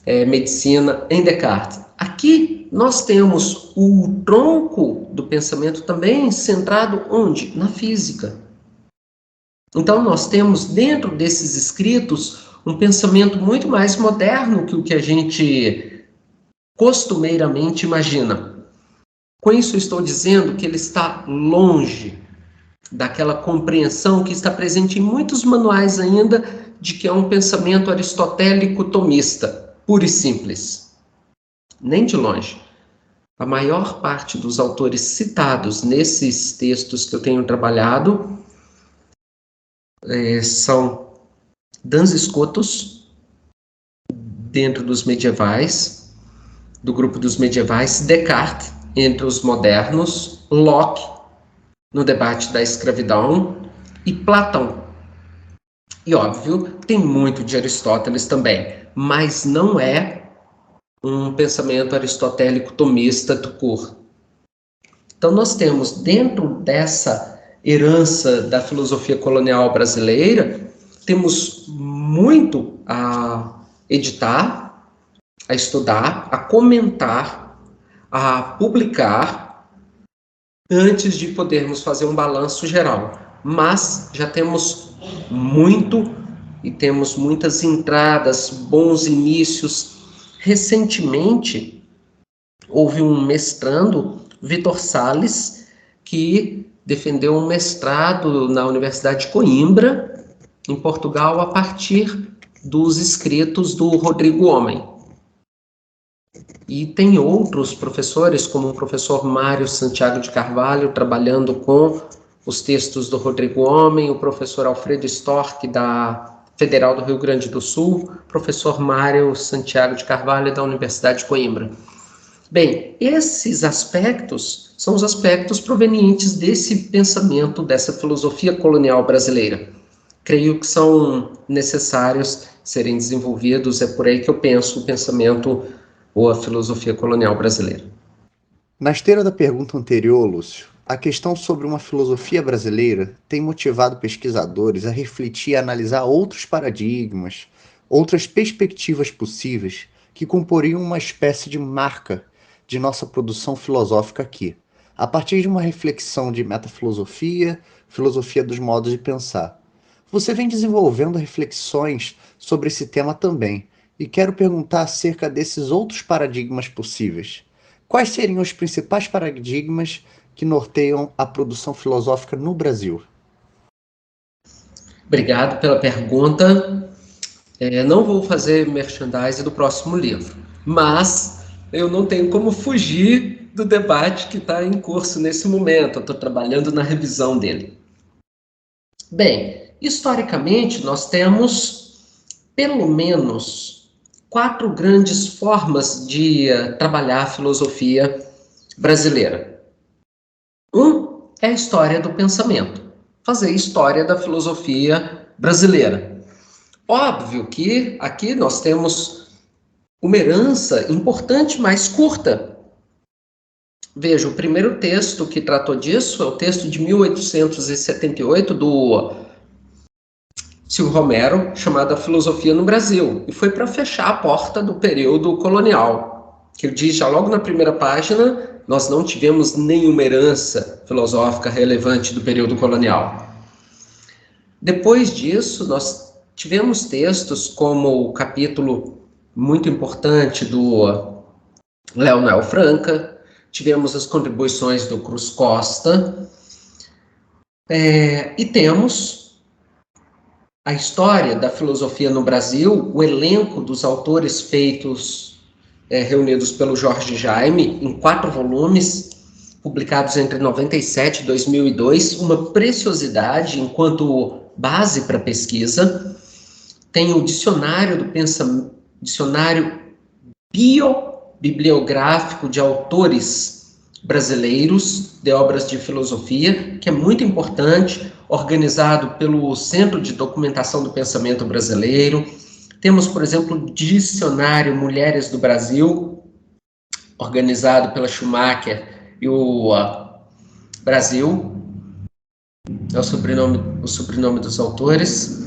Speaker 2: medicina, em Descartes. Aqui nós temos o tronco do pensamento também centrado onde? Na física. Então nós temos dentro desses escritos um pensamento muito mais moderno que o que a gente costumeiramente imagina. Com isso, eu estou dizendo que ele está longe daquela compreensão que está presente em muitos manuais ainda de que é um pensamento aristotélico tomista, puro e simples. Nem de longe. A maior parte dos autores citados nesses textos que eu tenho trabalhado são Duns Scotus, dentro dos medievais, do grupo dos medievais, Descartes, entre os modernos, Locke, no debate da escravidão, e Platão. E, óbvio, tem muito de Aristóteles também, mas não é um pensamento aristotélico tomista tout court. Então, nós temos, dentro dessa herança da filosofia colonial brasileira, temos muito a editar, a estudar, a comentar, a publicar, antes de podermos fazer um balanço geral. Mas já temos muito e temos muitas entradas, bons inícios. Recentemente, houve um mestrando, Vitor Salles, que defendeu um mestrado na Universidade de Coimbra, em Portugal, a partir dos escritos do Rodrigo Homem. E tem outros professores, como o professor Mário Santiago de Carvalho, trabalhando com os textos do Rodrigo Homem, o professor Alfredo Storck, da Federal do Rio Grande do Sul, professor Mário Santiago de Carvalho, da Universidade de Coimbra. Bem, esses aspectos são os aspectos provenientes desse pensamento, dessa filosofia colonial brasileira. Creio que são necessários serem desenvolvidos, é por aí que eu penso o pensamento ou a filosofia colonial brasileira.
Speaker 3: Na esteira da pergunta anterior, Lúcio, a questão sobre uma filosofia brasileira tem motivado pesquisadores a refletir e analisar outros paradigmas, outras perspectivas possíveis que comporiam uma espécie de marca de nossa produção filosófica aqui, a partir de uma reflexão de metafilosofia, filosofia dos modos de pensar. Você vem desenvolvendo reflexões sobre esse tema também, e quero perguntar acerca desses outros paradigmas possíveis. Quais seriam os principais paradigmas que norteiam a produção filosófica no Brasil?
Speaker 2: Obrigado pela pergunta. Não vou fazer merchandising do próximo livro, mas eu não tenho como fugir do debate que está em curso nesse momento. Eu estou trabalhando na revisão dele. Bem, historicamente, nós temos pelo menos 4 grandes formas de trabalhar a filosofia brasileira. É a história do pensamento, fazer história da filosofia brasileira. Óbvio que aqui nós temos uma herança importante, mas curta. Veja, o primeiro texto que tratou disso é o texto de 1878 do Silvio Romero, chamado A Filosofia no Brasil, e foi para fechar a porta do período colonial, que ele diz já logo na primeira página, nós não tivemos nenhuma herança filosófica relevante do período colonial. Depois disso, nós tivemos textos como o capítulo muito importante do Leonel Franca, tivemos as contribuições do Cruz Costa, e temos a história da filosofia no Brasil, o elenco dos autores feitos, reunidos pelo Jorge Jaime, em 4 volumes, publicados entre 97 e 2002, uma preciosidade enquanto base para pesquisa. Tem o dicionário do pensamento, dicionário bibliográfico de autores brasileiros de obras de filosofia, que é muito importante, organizado pelo Centro de Documentação do Pensamento Brasileiro. Temos, por exemplo, o Dicionário Mulheres do Brasil, organizado pela Schumacher e o Brasil, é o sobrenome dos autores.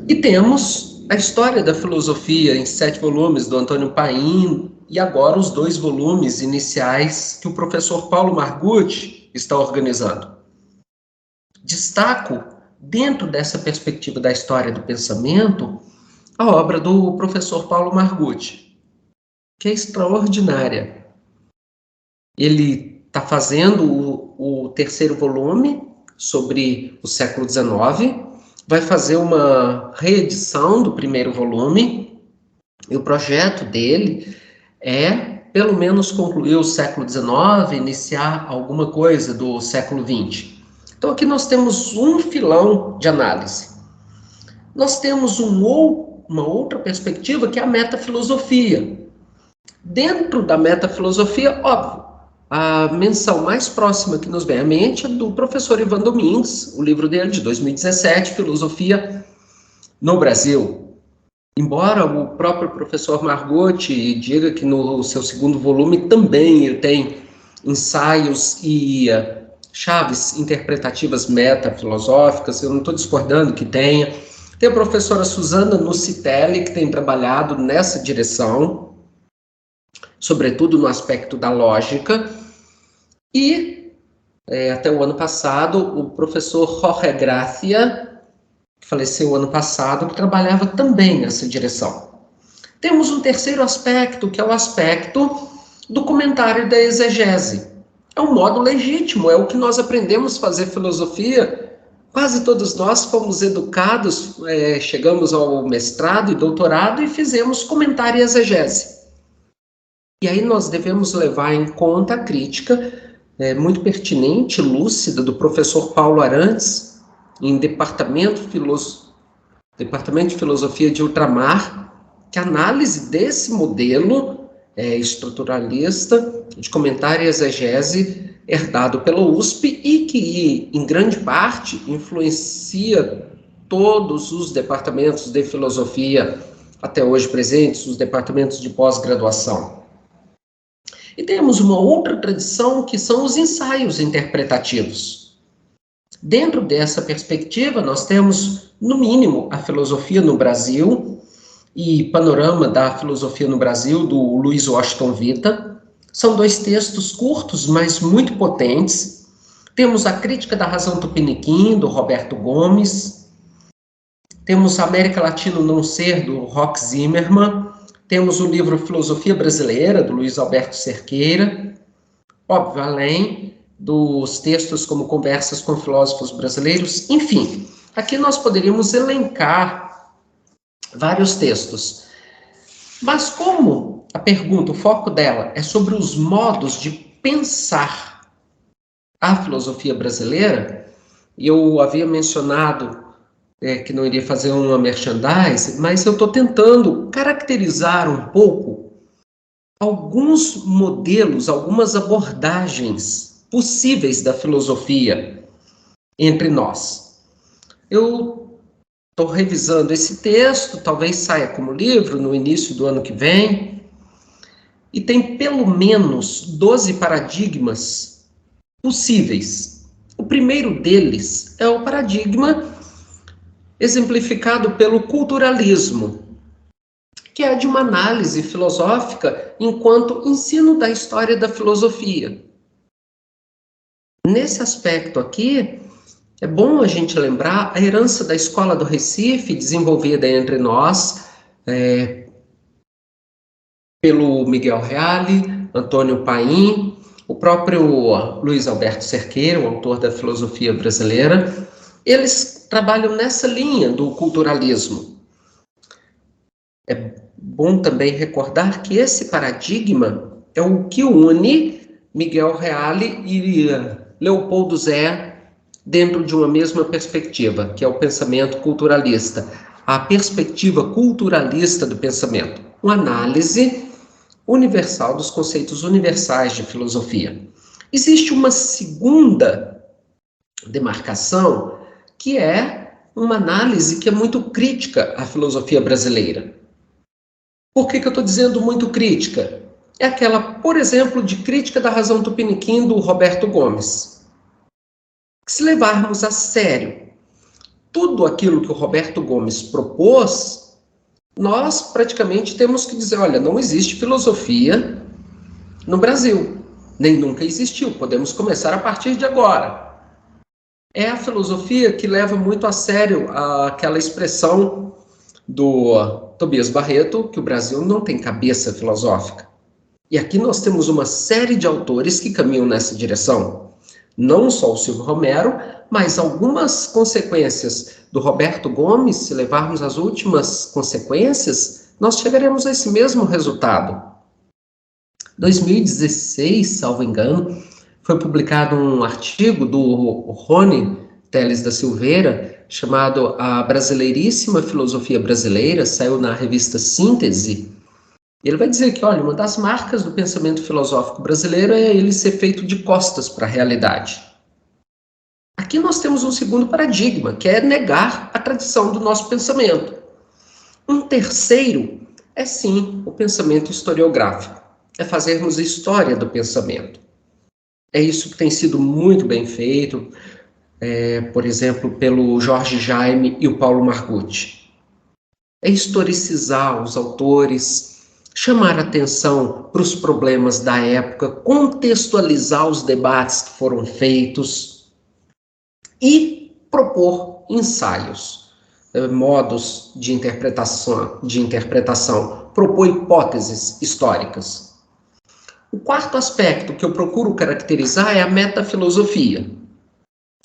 Speaker 2: E temos a História da Filosofia, em 7 volumes, do Antônio Paim, e agora os 2 volumes iniciais que o professor Paulo Margutti está organizando. Destaco, dentro dessa perspectiva da história do pensamento, a obra do professor Paulo Margutti, que é extraordinária. Ele está fazendo o 3º volume sobre o século XIX, vai fazer uma reedição do 1º volume, e o projeto dele é, pelo menos, concluir o século XIX, iniciar alguma coisa do século XX. Então, aqui nós temos um filão de análise. Nós temos uma outra perspectiva, que é a metafilosofia. Dentro da metafilosofia, óbvio, a menção mais próxima que nos vem à mente é do professor Ivan Domingues, o livro dele de 2017, Filosofia no Brasil. Embora o próprio professor Margutti diga que no seu 2º volume também ele tem ensaios e chaves interpretativas metafilosóficas, eu não estou discordando que tenha. Tem a professora Susana Nucitelli, que tem trabalhado nessa direção, sobretudo no aspecto da lógica, e até o ano passado, o professor Jorge Gracia, que faleceu ano passado, que trabalhava também nessa direção. Temos um 3º aspecto, que é o aspecto do comentário da exegese. É um modo legítimo, é o que nós aprendemos a fazer filosofia. Quase todos nós fomos educados, chegamos ao mestrado e doutorado e fizemos comentário e exegese. E aí nós devemos levar em conta a crítica muito pertinente, lúcida, do professor Paulo Arantes, em Departamento de Filosofia de Ultramar, que a análise desse modelo estruturalista de comentário e exegese herdado pela USP e que, em grande parte, influencia todos os departamentos de filosofia até hoje presentes, os departamentos de pós-graduação. E temos uma outra tradição, que são os ensaios interpretativos. Dentro dessa perspectiva, nós temos, no mínimo, a filosofia no Brasil e Panorama da Filosofia no Brasil, do Luiz Washington Vita. São 2 textos curtos, mas muito potentes. Temos a Crítica da Razão Tupiniquim, do Roberto Gomes. Temos América Latina Não Ser, do Roque Zimmermann. Temos o livro Filosofia Brasileira, do Luiz Alberto Cerqueira. Óbvio, além dos textos como Conversas com Filósofos Brasileiros. Enfim, aqui nós poderíamos elencar vários textos. Mas como a pergunta, o foco dela é sobre os modos de pensar a filosofia brasileira, e eu havia mencionado que não iria fazer uma merchandise, mas eu estou tentando caracterizar um pouco alguns modelos, algumas abordagens possíveis da filosofia entre nós. Eu estou revisando esse texto, talvez saia como livro no início do ano que vem, e tem pelo menos 12 paradigmas possíveis. O primeiro deles é o paradigma exemplificado pelo culturalismo, que é de uma análise filosófica enquanto ensino da história da filosofia. Nesse aspecto aqui, é bom a gente lembrar a herança da Escola do Recife, desenvolvida entre nós, pelo Miguel Reale, Antônio Paim, o próprio Luiz Alberto Cerqueira, o autor da filosofia brasileira. Eles trabalham nessa linha do culturalismo. É bom também recordar que esse paradigma é o que une Miguel Reale e Leopoldo Zé dentro de uma mesma perspectiva, que é o pensamento culturalista, a perspectiva culturalista do pensamento, uma análise universal dos conceitos universais de filosofia. Existe uma segunda demarcação, que é uma análise que é muito crítica à filosofia brasileira. Por que eu estou dizendo muito crítica? é aquela, por exemplo, de crítica da razão tupiniquim do Roberto Gomes. Se levarmos a sério tudo aquilo que o Roberto Gomes propôs, nós praticamente temos que dizer, olha, não existe filosofia no Brasil, nem nunca existiu, podemos começar a partir de agora. É a filosofia que leva muito a sério aquela expressão do Tobias Barreto, que o Brasil não tem cabeça filosófica. E aqui nós temos uma série de autores que caminham nessa direção. Não só o Silvio Romero, mas algumas consequências do Roberto Gomes, se levarmos as últimas consequências, nós chegaremos a esse mesmo resultado. Em 2016, salvo engano, foi publicado um artigo do Rony Teles da Silveira, chamado A Brasileiríssima Filosofia Brasileira, saiu na revista Síntese. Ele vai dizer que, olha, uma das marcas do pensamento filosófico brasileiro é ele ser feito de costas para a realidade. Aqui nós temos um segundo paradigma, que é negar a tradição do nosso pensamento. Um terceiro é, sim, o pensamento historiográfico. É fazermos história do pensamento. É isso que tem sido muito bem feito, por exemplo, pelo Jorge Jaime e o Paulo Margutti. É historicizar os autores, chamar atenção para os problemas da época, contextualizar os debates que foram feitos e propor ensaios, modos de interpretação, propor hipóteses históricas. O quarto aspecto que eu procuro caracterizar é a metafilosofia.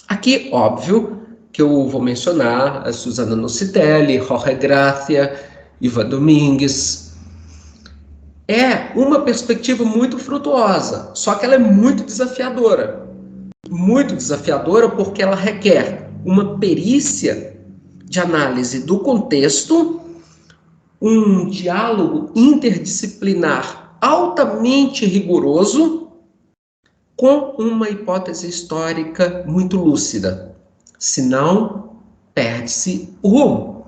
Speaker 2: Aqui, óbvio, que eu vou mencionar a Susana Nocitelli, Jorge Gracia, Ivan Domingues. É uma perspectiva muito frutuosa, só que ela é muito desafiadora. Muito desafiadora porque ela requer uma perícia de análise do contexto, um diálogo interdisciplinar altamente rigoroso, com uma hipótese histórica muito lúcida. Senão, perde-se o rumo.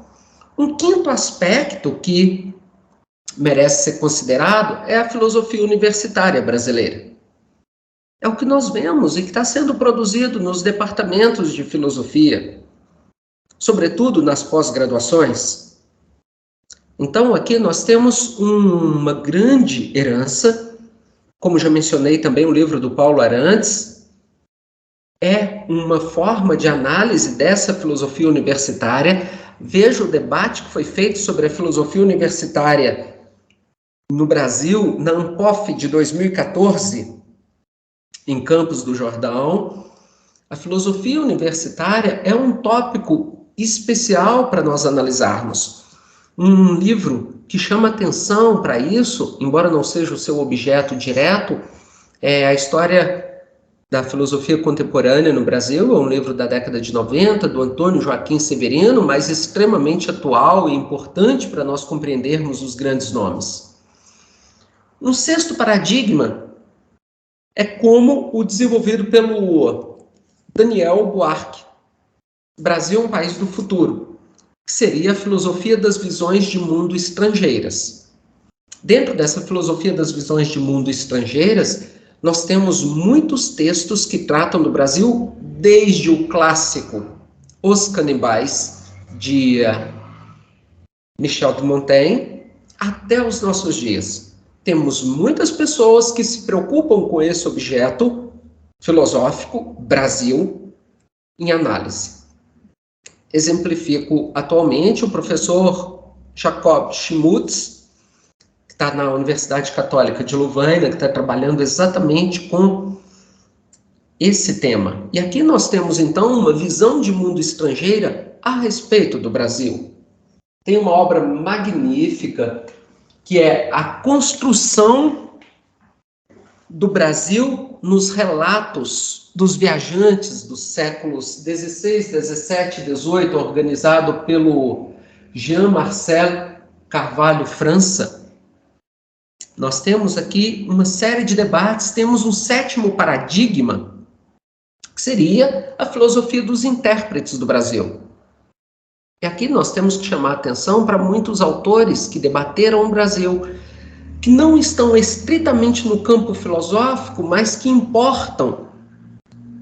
Speaker 2: Um quinto aspecto que merece ser considerado é a filosofia universitária brasileira. É o que nós vemos e que está sendo produzido nos departamentos de filosofia, sobretudo nas pós-graduações. Então, aqui nós temos uma grande herança, como já mencionei também o livro do Paulo Arantes, é uma forma de análise dessa filosofia universitária. Veja o debate que foi feito sobre a filosofia universitária no Brasil, na Anpof de 2014, em Campos do Jordão. A filosofia universitária é um tópico especial para nós analisarmos. Um livro que chama atenção para isso, embora não seja o seu objeto direto, é a História da Filosofia Contemporânea no Brasil, é um livro da década de 90, do Antônio Joaquim Severino, mas extremamente atual e importante para nós compreendermos os grandes nomes. Um sexto paradigma é como o desenvolvido pelo Daniel Buarque. Brasil é um país do futuro, que seria a filosofia das visões de mundo estrangeiras. Dentro dessa filosofia das visões de mundo estrangeiras, nós temos muitos textos que tratam do Brasil, desde o clássico Os Canibais, de Michel de Montaigne, até os nossos dias. Temos muitas pessoas que se preocupam com esse objeto filosófico, Brasil, em análise. Exemplifico atualmente o professor Jacob Schmutz, que está na Universidade Católica de Louvaina, que está trabalhando exatamente com esse tema. E aqui nós temos, então, uma visão de mundo estrangeira a respeito do Brasil. Tem uma obra magnífica, que é a construção do Brasil nos relatos dos viajantes dos séculos XVI, XVII e XVIII, organizado pelo Jean-Marcel Carvalho França. Nós temos aqui uma série de debates, temos um sétimo paradigma, que seria a filosofia dos intérpretes do Brasil. E aqui nós temos que chamar a atenção para muitos autores que debateram o Brasil, que não estão estritamente no campo filosófico, mas que importam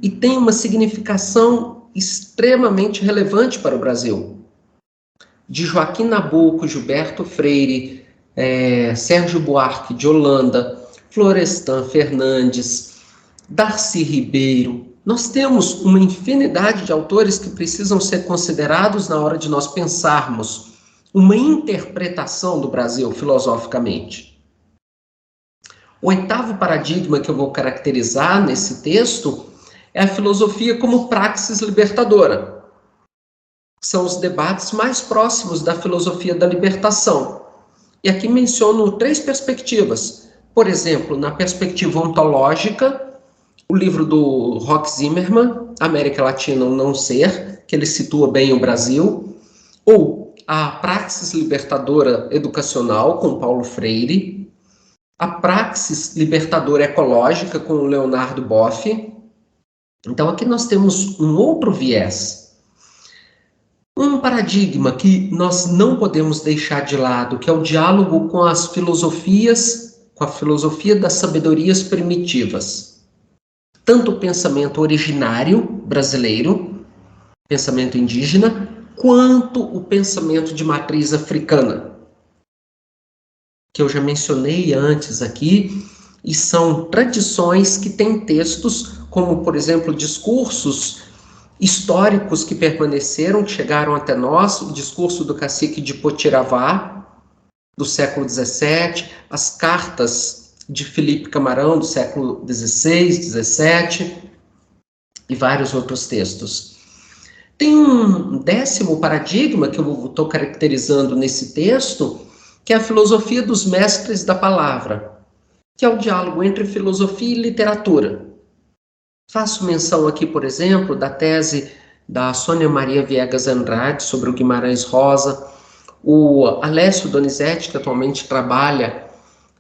Speaker 2: e têm uma significação extremamente relevante para o Brasil. De Joaquim Nabuco, Gilberto Freire, Sérgio Buarque de Holanda, Florestan Fernandes, Darcy Ribeiro. Nós temos uma infinidade de autores que precisam ser considerados na hora de nós pensarmos uma interpretação do Brasil filosoficamente. O oitavo paradigma que eu vou caracterizar nesse texto é a filosofia como praxis libertadora. São os debates mais próximos da filosofia da libertação. E aqui menciono 3 perspectivas. Por exemplo, na perspectiva ontológica, o livro do Roque Zimmermann, América Latina ou Não Ser, que ele situa bem o Brasil, ou a praxis libertadora educacional, com Paulo Freire, a praxis libertadora ecológica, com o Leonardo Boff. Então, aqui nós temos um outro viés. Um paradigma que nós não podemos deixar de lado, que é o diálogo com as filosofias, com a filosofia das sabedorias primitivas. Tanto o pensamento originário brasileiro, pensamento indígena, quanto o pensamento de matriz africana, que eu já mencionei antes aqui, e são tradições que têm textos como, por exemplo, discursos históricos que permaneceram, que chegaram até nós, o discurso do cacique de Potiravá, do século XVII, as cartas de Felipe Camarão, do século XVI, XVII, e vários outros textos. Tem um 10º paradigma que eu estou caracterizando nesse texto, que é a filosofia dos mestres da palavra, que é o diálogo entre filosofia e literatura. Faço menção aqui, por exemplo, da tese da Sônia Maria Viegas Andrade sobre o Guimarães Rosa, o Alessio Donizete, que atualmente trabalha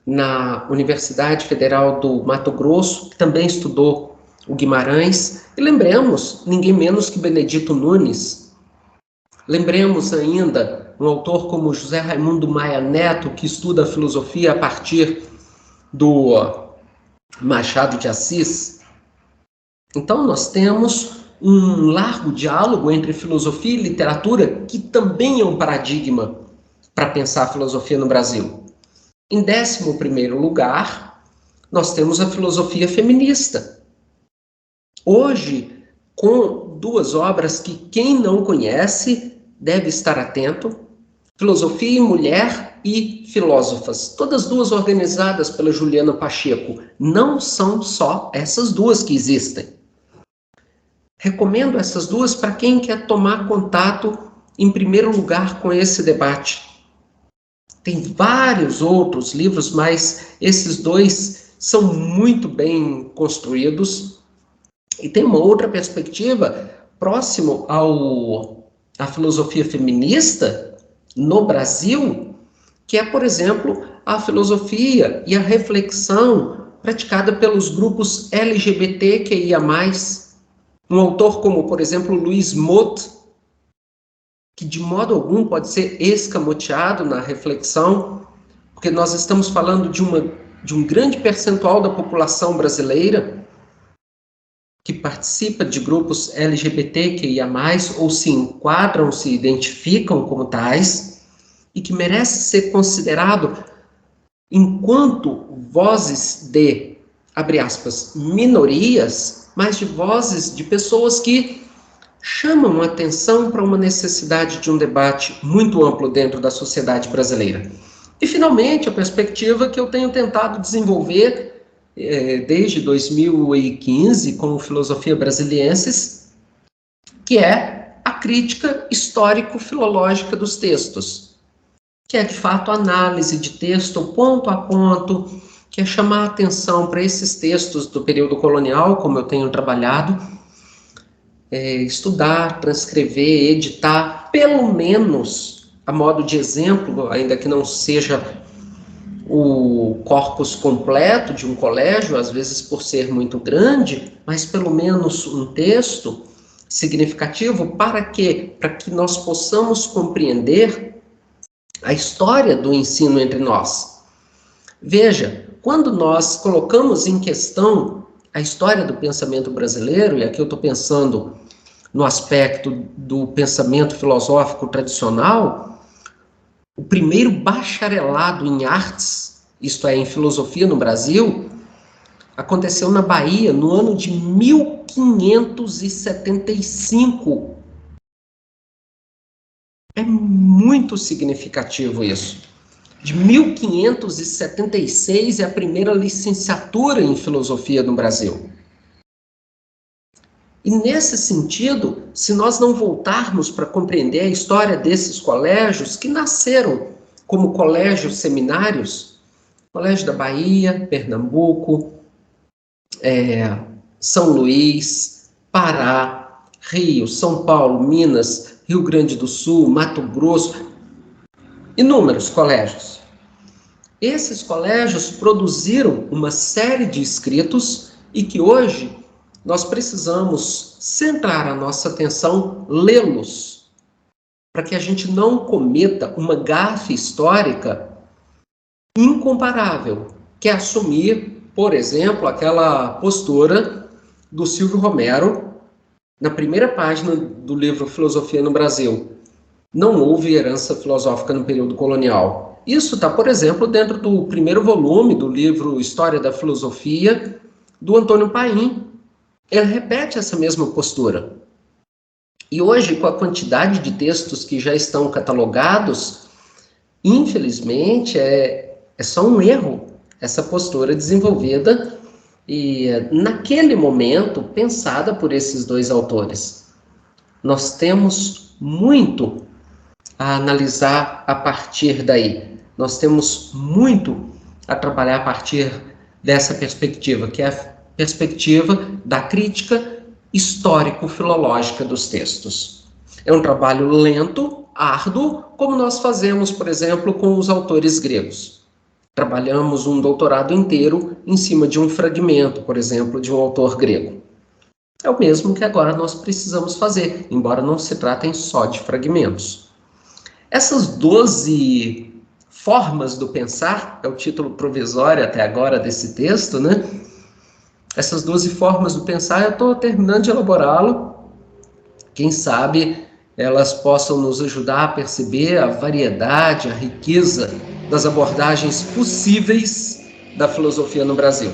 Speaker 2: na Universidade Federal do Mato Grosso, que também estudou o Guimarães, e lembremos, ninguém menos que Benedito Nunes. Lembremos ainda um autor como José Raimundo Maia Neto, que estuda a filosofia a partir do Machado de Assis. Então, nós temos um largo diálogo entre filosofia e literatura, que também é um paradigma para pensar a filosofia no Brasil. Em 11º lugar, nós temos a filosofia feminista. Hoje, com 2 obras que quem não conhece deve estar atento, Filosofia e Mulher e Filósofas, todas 2 organizadas pela Juliana Pacheco. Não são só essas 2 que existem. Recomendo essas 2 para quem quer tomar contato, em primeiro lugar, com esse debate. Tem vários outros livros, mas esses 2 são muito bem construídos. E tem uma outra perspectiva próximo à filosofia feminista no Brasil, que é, por exemplo, a filosofia e a reflexão praticada pelos grupos LGBTQIA+. Um autor como, por exemplo, Luiz Mott, que de modo algum pode ser escamoteado na reflexão, porque nós estamos falando de um grande percentual da população brasileira que participa de grupos LGBTQIA+, ou se enquadram, se identificam como tais, e que merece ser considerado enquanto vozes de, abre aspas, minorias, mas de vozes de pessoas que chamam a atenção para uma necessidade de um debate muito amplo dentro da sociedade brasileira. E, finalmente, a perspectiva que eu tenho tentado desenvolver desde 2015 com Filosofia Brasiliensis, que é a crítica histórico-filológica dos textos, que é, de fato, a análise de texto ponto a ponto, que é chamar a atenção para esses textos do período colonial, como eu tenho trabalhado, estudar, transcrever, editar, pelo menos, a modo de exemplo, ainda que não seja o corpus completo de um colégio, às vezes por ser muito grande, mas pelo menos um texto significativo para que nós possamos compreender a história do ensino entre nós. Veja, quando nós colocamos em questão a história do pensamento brasileiro, e aqui eu estou pensando no aspecto do pensamento filosófico tradicional, o primeiro bacharelado em artes, isto é, em filosofia no Brasil, aconteceu na Bahia no ano de 1575. É muito significativo isso. De 1576 é a primeira licenciatura em filosofia no Brasil. E nesse sentido, se nós não voltarmos para compreender a história desses colégios que nasceram como colégios seminários, Colégio da Bahia, Pernambuco, São Luís, Pará, Rio, São Paulo, Minas, Rio Grande do Sul, Mato Grosso, inúmeros colégios. Esses colégios produziram uma série de escritos e que hoje nós precisamos centrar a nossa atenção, lê-los, para que a gente não cometa uma gafe histórica incomparável, que é assumir, por exemplo, aquela postura do Silvio Romero, na primeira página do livro Filosofia no Brasil. Não houve herança filosófica no período colonial. Isso está, por exemplo, dentro do primeiro volume do livro História da Filosofia, do Antônio Paim. Ele repete essa mesma postura. E hoje, com a quantidade de textos que já estão catalogados, infelizmente, é só um erro essa postura desenvolvida e, naquele momento, pensada por esses dois autores. Nós temos muito a analisar a partir daí. Nós temos muito a trabalhar a partir dessa perspectiva, que é a perspectiva da crítica histórico-filológica dos textos. É um trabalho lento, árduo, como nós fazemos, por exemplo, com os autores gregos. Trabalhamos um doutorado inteiro em cima de um fragmento, por exemplo, de um autor grego. É o mesmo que agora nós precisamos fazer, embora não se tratem só de fragmentos. Essas 12 formas do pensar, é o título provisório até agora desse texto, né? Essas 12 formas do pensar, eu estou terminando de elaborá-lo. Quem sabe elas possam nos ajudar a perceber a variedade, a riqueza das abordagens possíveis da filosofia no Brasil.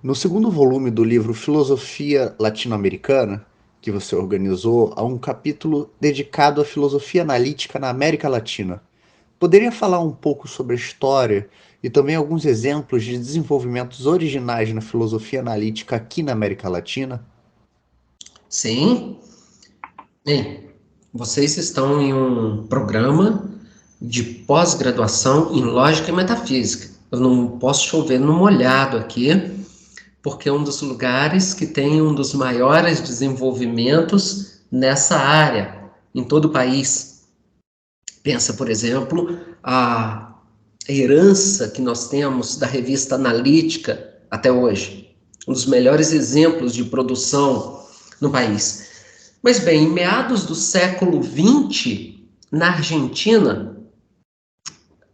Speaker 3: No segundo volume do livro Filosofia Latino-Americana, que você organizou, há um capítulo dedicado à filosofia analítica na América Latina. Poderia falar um pouco sobre a história e também alguns exemplos de desenvolvimentos originais na filosofia analítica aqui na América Latina?
Speaker 2: Sim. Bem, vocês estão em um programa de pós-graduação em Lógica e Metafísica. Eu não posso chover no molhado aqui, porque é um dos lugares que tem um dos maiores desenvolvimentos nessa área, em todo o país. Pensa, por exemplo, a herança que nós temos da revista Analítica até hoje. Um dos melhores exemplos de produção no país. Mas bem, em meados do século XX, na Argentina,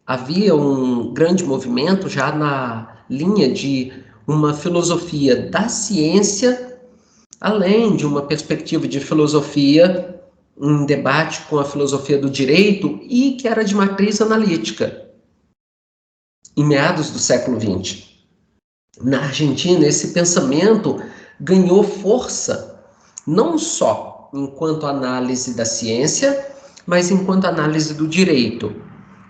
Speaker 2: havia um grande movimento já na linha de uma filosofia da ciência, além de uma perspectiva de filosofia em debate com a filosofia do direito e que era de matriz analítica, em meados do século XX. Na Argentina, esse pensamento ganhou força, não só enquanto análise da ciência, mas enquanto análise do direito.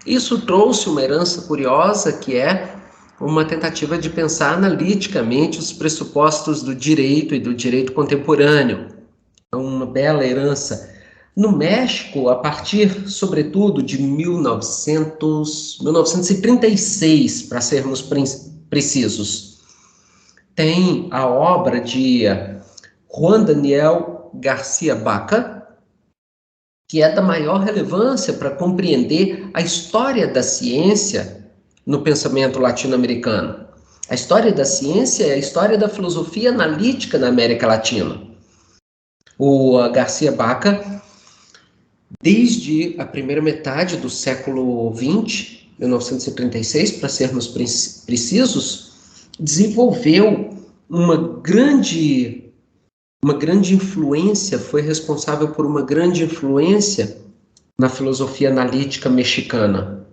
Speaker 2: Isso trouxe uma herança curiosa, que é uma tentativa de pensar analiticamente os pressupostos do direito e do direito contemporâneo. É uma bela herança. No México, a partir, sobretudo, de 1936, para sermos precisos, tem a obra de Juan Daniel García Baca, que é da maior relevância para compreender a história da ciência no pensamento latino-americano. A história da ciência é a história da filosofia analítica na América Latina. O García Baca, desde a primeira metade do século XX, 1936, para sermos precisos, desenvolveu uma grande influência, foi responsável por uma grande influência na filosofia analítica mexicana.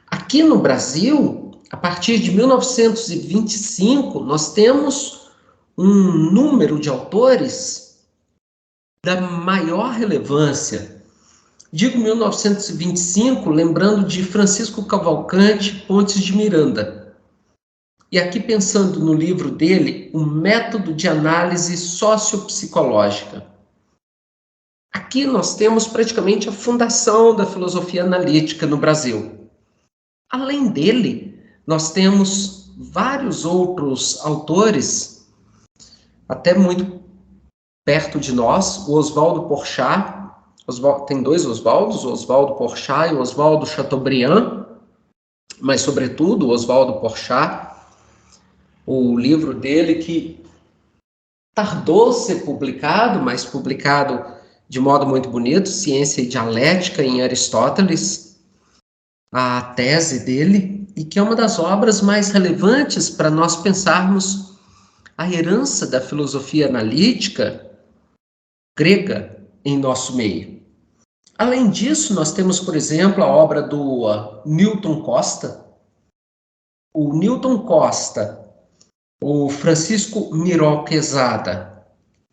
Speaker 2: Aqui no Brasil, a partir de 1925, nós temos um número de autores da maior relevância. Digo 1925, lembrando de Francisco Cavalcante Pontes de Miranda. E aqui pensando no livro dele, O Método de Análise Sociopsicológica. Aqui nós temos praticamente a fundação da filosofia analítica no Brasil. Além dele, nós temos vários outros autores, até muito perto de nós, o Oswaldo Porchat, tem dois Oswaldos, o Oswaldo Porchat e o Oswaldo Chateaubriand, mas sobretudo o Oswaldo Porchat, o livro dele que tardou ser publicado, mas publicado de modo muito bonito, Ciência e Dialética em Aristóteles, a tese dele, e que é uma das obras mais relevantes para nós pensarmos a herança da filosofia analítica grega em nosso meio. Além disso, nós temos, por exemplo, a obra do Newton Costa. O Newton Costa, o Francisco Miró Quezada,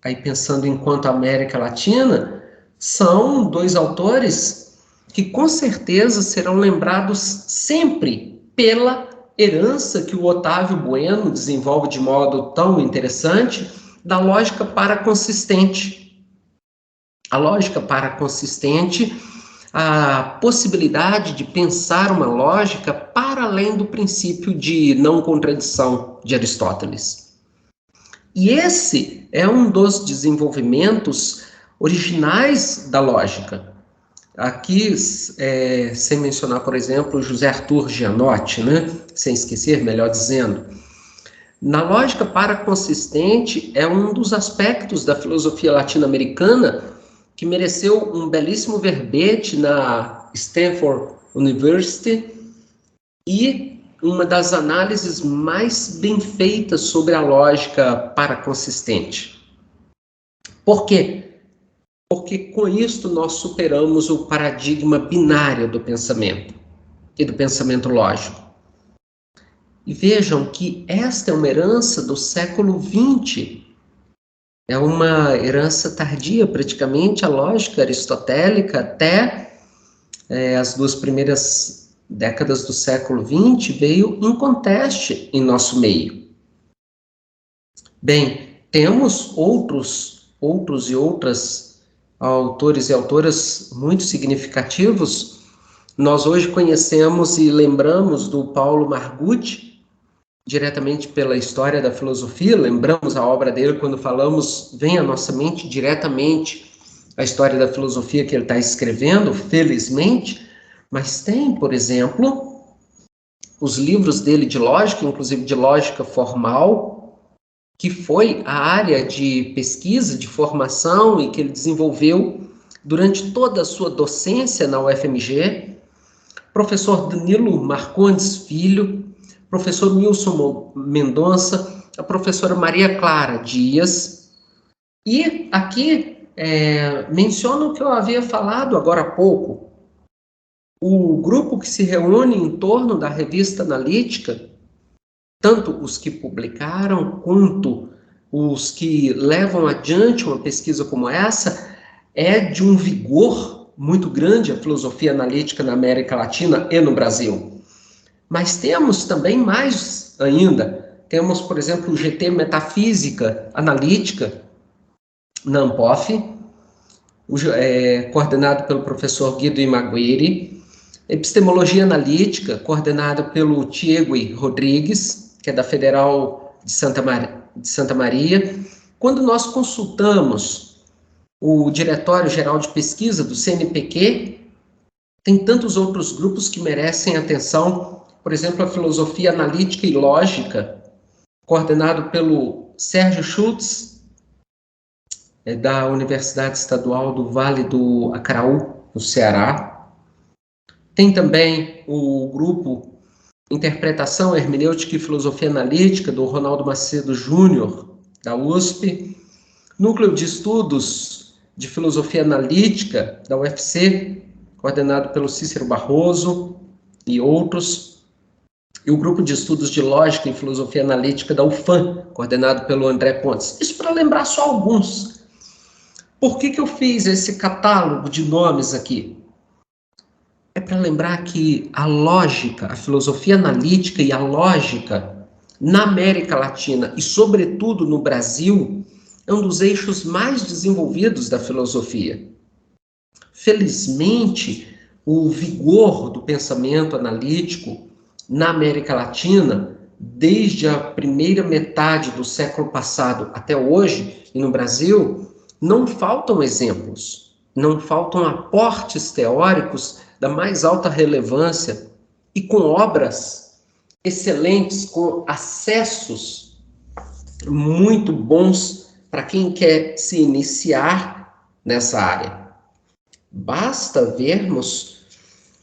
Speaker 2: aí pensando enquanto América Latina, são dois autores que com certeza serão lembrados sempre pela herança que o Otávio Bueno desenvolve de modo tão interessante da lógica paraconsistente. A lógica paraconsistente, a possibilidade de pensar uma lógica para além do princípio de não contradição de Aristóteles. E esse é um dos desenvolvimentos originais da lógica. Aqui, sem mencionar, por exemplo, José Arthur Gianotti, né? Sem esquecer, melhor dizendo. Na lógica paraconsistente é um dos aspectos da filosofia latino-americana que mereceu um belíssimo verbete na Stanford University e uma das análises mais bem feitas sobre a lógica paraconsistente. Por quê? Porque com isto nós superamos o paradigma binário do pensamento e do pensamento lógico. E vejam que esta é uma herança do século XX. É uma herança tardia, praticamente, a lógica aristotélica até as duas primeiras décadas do século XX veio inconteste em nosso meio. Bem, temos outros e outras autores e autoras muito significativos. Nós hoje conhecemos e lembramos do Paulo Margutti, diretamente pela história da filosofia, lembramos a obra dele quando falamos, vem à nossa mente diretamente a história da filosofia que ele está escrevendo, felizmente, mas tem, por exemplo, os livros dele de lógica, inclusive de lógica formal, que foi a área de pesquisa, de formação e que ele desenvolveu durante toda a sua docência na UFMG, professor Danilo Marcondes Filho, professor Wilson Mendonça, a professora Maria Clara Dias, e aqui menciono o que eu havia falado agora há pouco, o grupo que se reúne em torno da revista analítica, tanto os que publicaram quanto os que levam adiante uma pesquisa como essa, é de um vigor muito grande a filosofia analítica na América Latina e no Brasil. Mas temos também mais ainda, temos, por exemplo, o GT Metafísica Analítica, na Ampof, coordenado pelo professor Guido Imaguiri, Epistemologia Analítica, coordenado pelo Tiegui Rodrigues, que é da Federal de Santa Maria. Quando nós consultamos o Diretório Geral de Pesquisa do CNPq, tem tantos outros grupos que merecem atenção, por exemplo, a Filosofia Analítica e Lógica, coordenado pelo Sérgio Schultz, da Universidade Estadual do Vale do Acaraú, no Ceará. Tem também o grupo Interpretação, Hermenêutica e Filosofia Analítica, do Ronaldo Macedo Júnior, da USP. Núcleo de Estudos de Filosofia Analítica, da UFC, coordenado pelo Cícero Barroso e outros. E o Grupo de Estudos de Lógica e Filosofia Analítica, da UFAM, coordenado pelo André Pontes. Isso para lembrar só alguns. Por que eu fiz esse catálogo de nomes aqui? É para lembrar que a lógica, a filosofia analítica e a lógica na América Latina e, sobretudo, no Brasil, é um dos eixos mais desenvolvidos da filosofia. Felizmente, o vigor do pensamento analítico na América Latina, desde a primeira metade do século passado até hoje, e no Brasil, não faltam exemplos, não faltam aportes teóricos da mais alta relevância e com obras excelentes, com acessos muito bons para quem quer se iniciar nessa área. Basta vermos,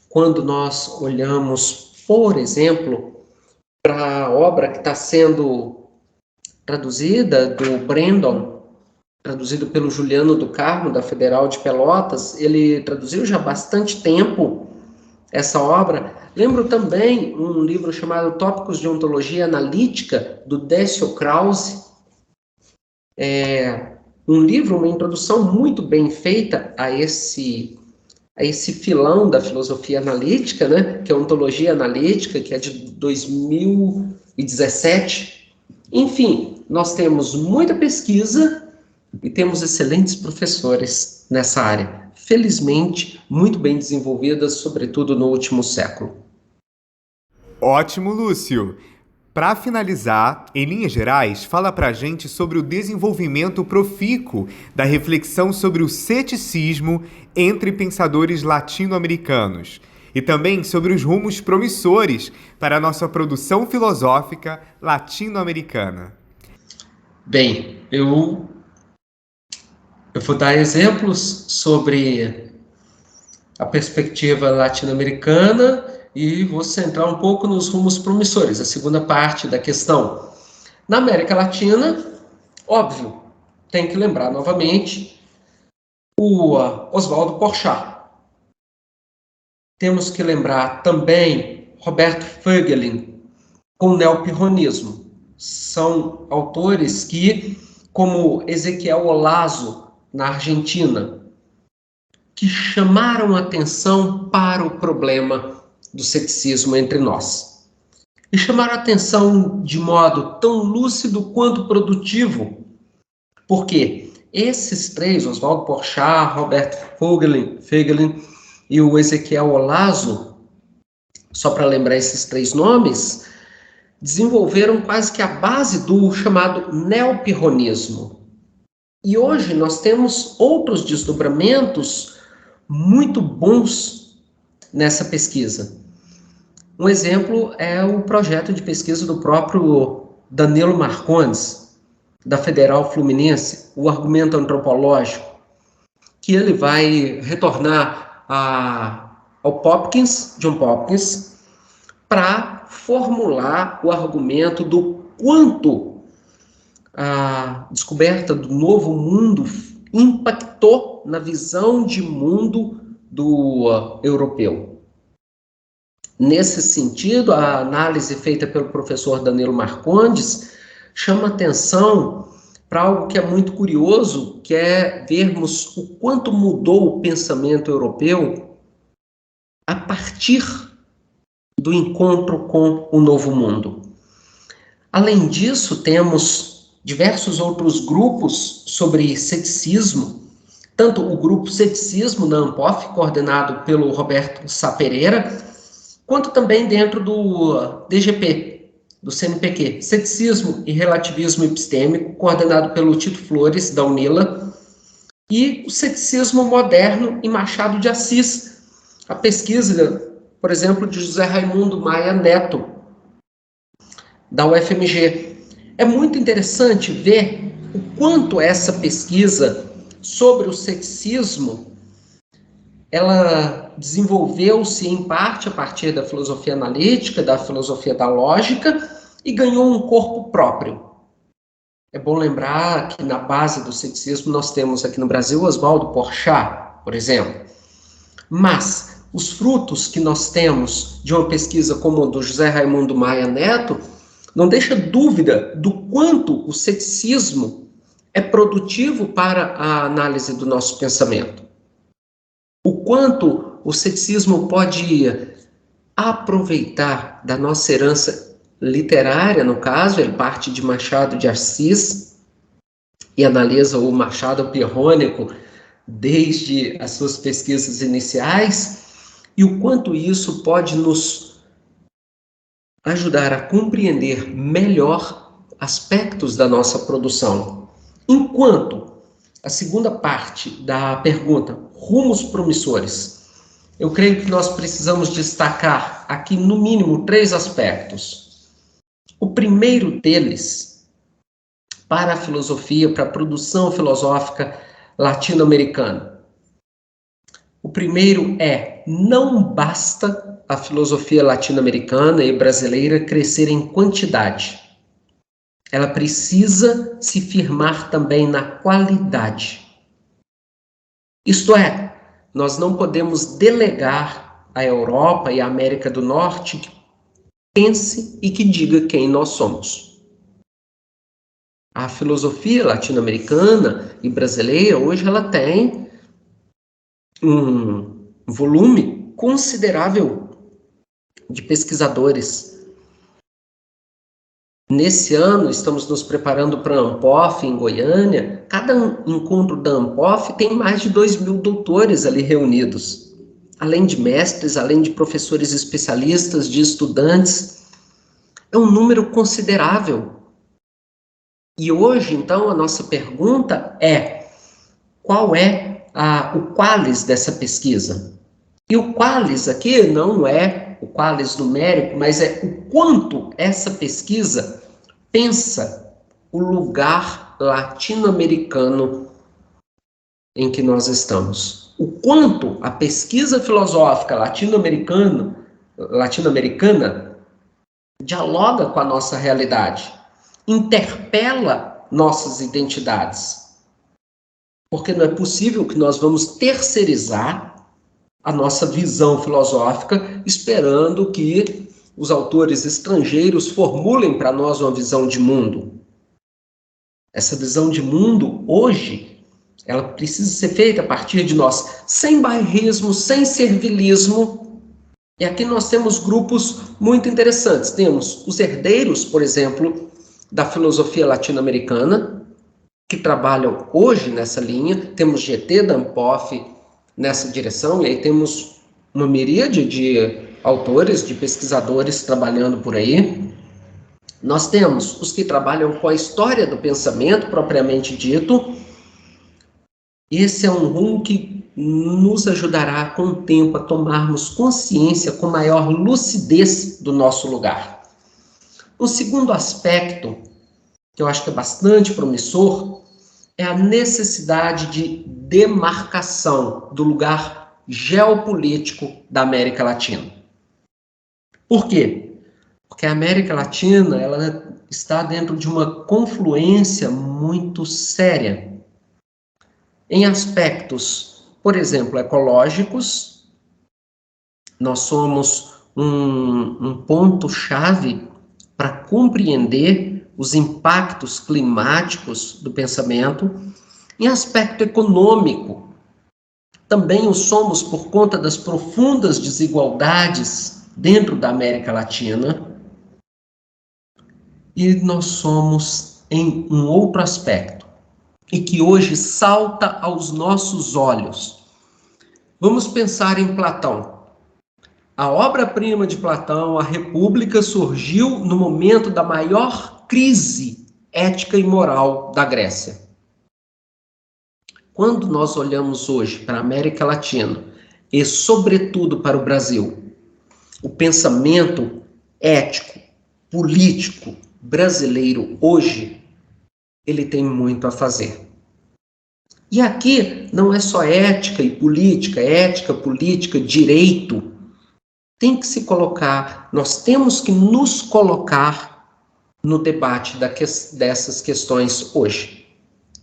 Speaker 2: quando nós olhamos, por exemplo, para a obra que está sendo traduzida, do Brandon, traduzido pelo Juliano do Carmo, da Federal de Pelotas. Ele traduziu já há bastante tempo essa obra. Lembro também um livro chamado Tópicos de Ontologia Analítica, do Décio Krause. Um livro, uma introdução muito bem feita a esse filão da filosofia analítica, né, que é a Ontologia Analítica, que é de 2017. Enfim, nós temos muita pesquisa e temos excelentes professores nessa área, felizmente muito bem desenvolvidas, sobretudo no último século.
Speaker 1: Ótimo, Lúcio! Para finalizar, em linhas gerais, fala para a gente sobre o desenvolvimento profícuo da reflexão sobre o ceticismo entre pensadores latino-americanos e também sobre os rumos promissores para a nossa produção filosófica latino-americana.
Speaker 2: Bem, eu vou dar exemplos sobre a perspectiva latino-americana e vou centrar um pouco nos rumos promissores, a segunda parte da questão. Na América Latina, óbvio, tem que lembrar novamente o Oswaldo Porchat. Temos que lembrar também Roberto Fögelin, com o neopirronismo. São autores que, como Ezequiel Olazo, na Argentina, que chamaram atenção para o problema do ceticismo entre nós. E chamaram atenção de modo tão lúcido quanto produtivo, porque esses três, Oswaldo Porchat, Roberto Fögelin e o Ezequiel Olazo, só para lembrar esses três nomes, desenvolveram quase que a base do chamado neopirronismo. E hoje nós temos outros desdobramentos muito bons nessa pesquisa. Um exemplo é o projeto de pesquisa do próprio Danilo Marcondes, da Federal Fluminense, o argumento antropológico, que ele vai retornar ao John Popkins, para formular o argumento do quanto a descoberta do novo mundo impactou na visão de mundo do europeu. Nesse sentido, a análise feita pelo professor Danilo Marcondes chama atenção para algo que é muito curioso, que é vermos o quanto mudou o pensamento europeu a partir do encontro com o novo mundo. Além disso, temos diversos outros grupos sobre ceticismo, tanto o grupo Ceticismo na ANPOF, coordenado pelo Roberto Sá Pereira, quanto também dentro do DGP, do CNPq, Ceticismo e Relativismo Epistêmico, coordenado pelo Tito Flores, da UNILA, e o Ceticismo Moderno e Machado de Assis, a pesquisa, por exemplo, de José Raimundo Maia Neto, da UFMG. É muito interessante ver o quanto essa pesquisa sobre o ceticismo ela desenvolveu-se em parte a partir da filosofia analítica, da filosofia da lógica, e ganhou um corpo próprio. É bom lembrar que na base do ceticismo nós temos aqui no Brasil Oswaldo Porchat, por exemplo. Mas os frutos que nós temos de uma pesquisa como a do José Raimundo Maia Neto não deixa dúvida do quanto o ceticismo é produtivo para a análise do nosso pensamento. O quanto o ceticismo pode aproveitar da nossa herança literária, no caso, ele parte de Machado de Assis e analisa o Machado pirrônico desde as suas pesquisas iniciais, e o quanto isso pode nos ajudar a compreender melhor aspectos da nossa produção. Enquanto a segunda parte da pergunta, rumos promissores, eu creio que nós precisamos destacar aqui, no mínimo, 3 aspectos. O primeiro deles, para a filosofia, para a produção filosófica latino-americana. O primeiro é: não basta a filosofia latino-americana e brasileira crescer em quantidade. Ela precisa se firmar também na qualidade. Isto é, nós não podemos delegar à Europa e à América do Norte que pense e que diga quem nós somos. A filosofia latino-americana e brasileira, hoje, ela tem um volume considerável de pesquisadores. Nesse ano, estamos nos preparando para a Ampof, em Goiânia. Cada encontro da Ampof tem mais de 2.000 doutores ali reunidos. Além de mestres, além de professores especialistas, de estudantes. É um número considerável. E hoje, então, a nossa pergunta é: qual é o qualis dessa pesquisa? E o qualis aqui não é o qualis numérico, mas é o quanto essa pesquisa pensa o lugar latino-americano em que nós estamos. O quanto a pesquisa filosófica latino-americana dialoga com a nossa realidade, interpela nossas identidades. Porque não é possível que nós vamos terceirizar a nossa visão filosófica esperando que os autores estrangeiros formulem para nós uma visão de mundo. Essa visão de mundo, hoje, ela precisa ser feita a partir de nós, sem bairrismo, sem servilismo. E aqui nós temos grupos muito interessantes. Temos os herdeiros, por exemplo, da filosofia latino-americana, que trabalham hoje nessa linha. Temos GT da Ampof nessa direção, e aí temos uma miríade de autores, de pesquisadores trabalhando por aí. Nós temos os que trabalham com a história do pensamento, propriamente dito. Esse é um rumo que nos ajudará com o tempo a tomarmos consciência com maior lucidez do nosso lugar. O segundo aspecto, que eu acho que é bastante promissor, é a necessidade de demarcação do lugar geopolítico da América Latina. Por quê? Porque a América Latina, ela está dentro de uma confluência muito séria em aspectos, por exemplo, ecológicos. Nós somos um ponto-chave para compreender os impactos climáticos do pensamento. Em aspecto econômico, também o somos por conta das profundas desigualdades dentro da América Latina. E nós somos em um outro aspecto, e que hoje salta aos nossos olhos. Vamos pensar em Platão. A obra-prima de Platão, a República, surgiu no momento da maior crise ética e moral da Grécia. Quando nós olhamos hoje para a América Latina e, sobretudo, para o Brasil, o pensamento ético, político brasileiro hoje, ele tem muito a fazer. E aqui não é só ética e política, ética, política, direito. Tem que se colocar, nós temos que nos colocar no debate dessas questões hoje.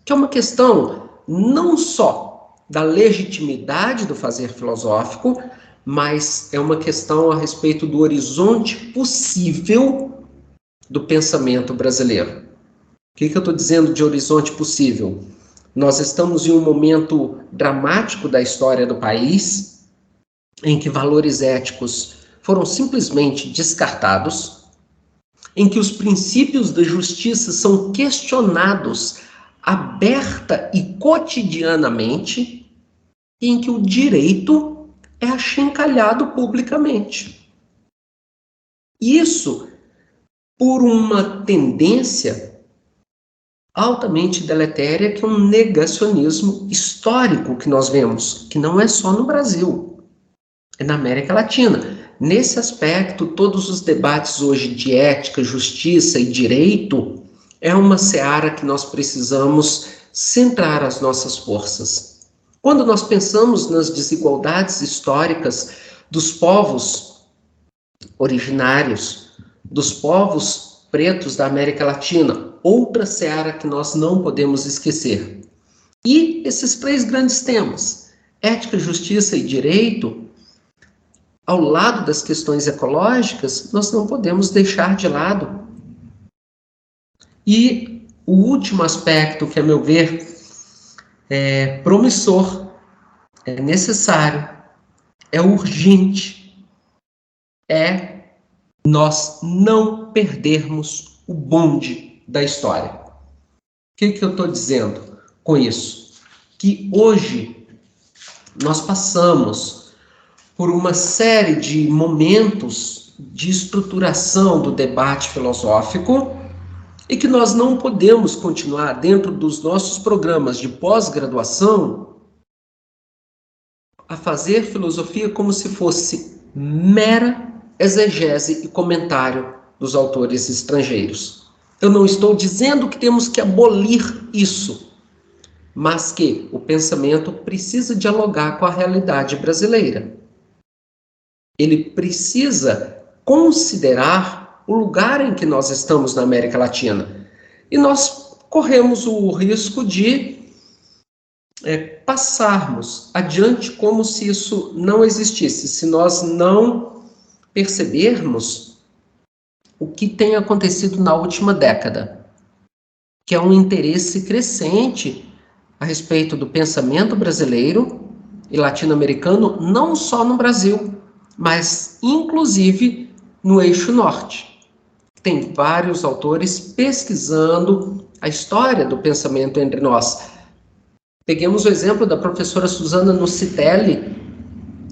Speaker 2: Que é uma questão não só da legitimidade do fazer filosófico, mas é uma questão a respeito do horizonte possível do pensamento brasileiro. O que eu estou dizendo de horizonte possível? Nós estamos em um momento dramático da história do país, em que valores éticos foram simplesmente descartados, em que os princípios da justiça são questionados aberta e cotidianamente, e em que o direito é achincalhado publicamente. Isso por uma tendência altamente deletéria, que é um negacionismo histórico que nós vemos, que não é só no Brasil, é na América Latina. Nesse aspecto, todos os debates hoje de ética, justiça e direito é uma seara que nós precisamos centrar as nossas forças. Quando nós pensamos nas desigualdades históricas dos povos originários, dos povos pretos da América Latina, outra seara que nós não podemos esquecer. E esses três grandes temas, ética, justiça e direito, ao lado das questões ecológicas, nós não podemos deixar de lado. E o último aspecto, que a meu ver é promissor, é necessário, é urgente, é nós não perdermos o bonde da história. O que eu estou dizendo com isso? Que hoje nós passamos por uma série de momentos de estruturação do debate filosófico e que nós não podemos continuar dentro dos nossos programas de pós-graduação a fazer filosofia como se fosse mera exegese e comentário dos autores estrangeiros. Eu não estou dizendo que temos que abolir isso, mas que o pensamento precisa dialogar com a realidade brasileira. Ele precisa considerar o lugar em que nós estamos na América Latina. E nós corremos o risco de passarmos adiante como se isso não existisse, se nós não percebermos o que tem acontecido na última década, que é um interesse crescente a respeito do pensamento brasileiro e latino-americano, não só no Brasil, mas inclusive no eixo norte. Tem vários autores pesquisando a história do pensamento entre nós. Peguemos o exemplo da professora Susana Nocitelli,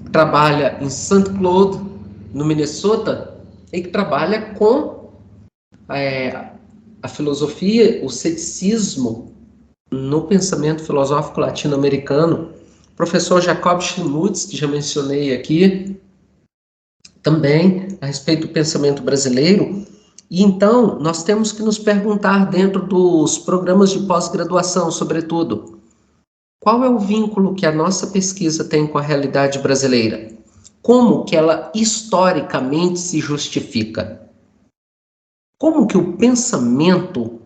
Speaker 2: que trabalha em St. Cloud, no Minnesota, e que trabalha com a filosofia, o ceticismo no pensamento filosófico latino-americano. O professor Jacob Schmutz, que já mencionei aqui, também a respeito do pensamento brasileiro. E então, nós temos que nos perguntar dentro dos programas de pós-graduação, sobretudo, qual é o vínculo que a nossa pesquisa tem com a realidade brasileira? Como que ela historicamente se justifica? Como que o pensamento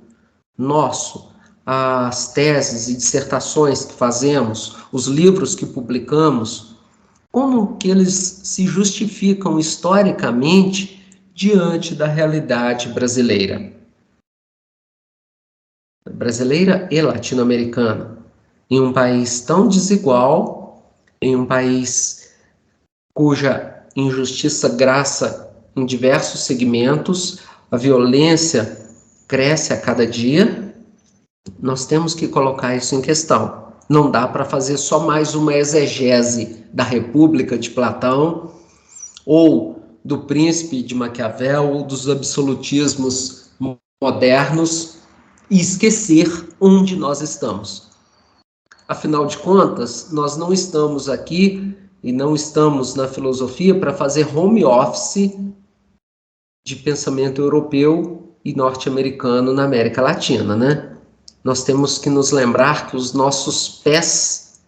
Speaker 2: nosso, as teses e dissertações que fazemos, os livros que publicamos, como que eles se justificam historicamente diante da realidade brasileira? Brasileira e latino-americana. Em um país tão desigual, em um país cuja injustiça graça em diversos segmentos, a violência cresce a cada dia, nós temos que colocar isso em questão. Não dá para fazer só mais uma exegese da República de Platão, ou do Príncipe de Maquiavel, ou dos absolutismos modernos, e esquecer onde nós estamos. Afinal de contas, nós não estamos aqui e não estamos na filosofia para fazer home office de pensamento europeu e norte-americano na América Latina, né? nós temos que nos lembrar que os nossos pés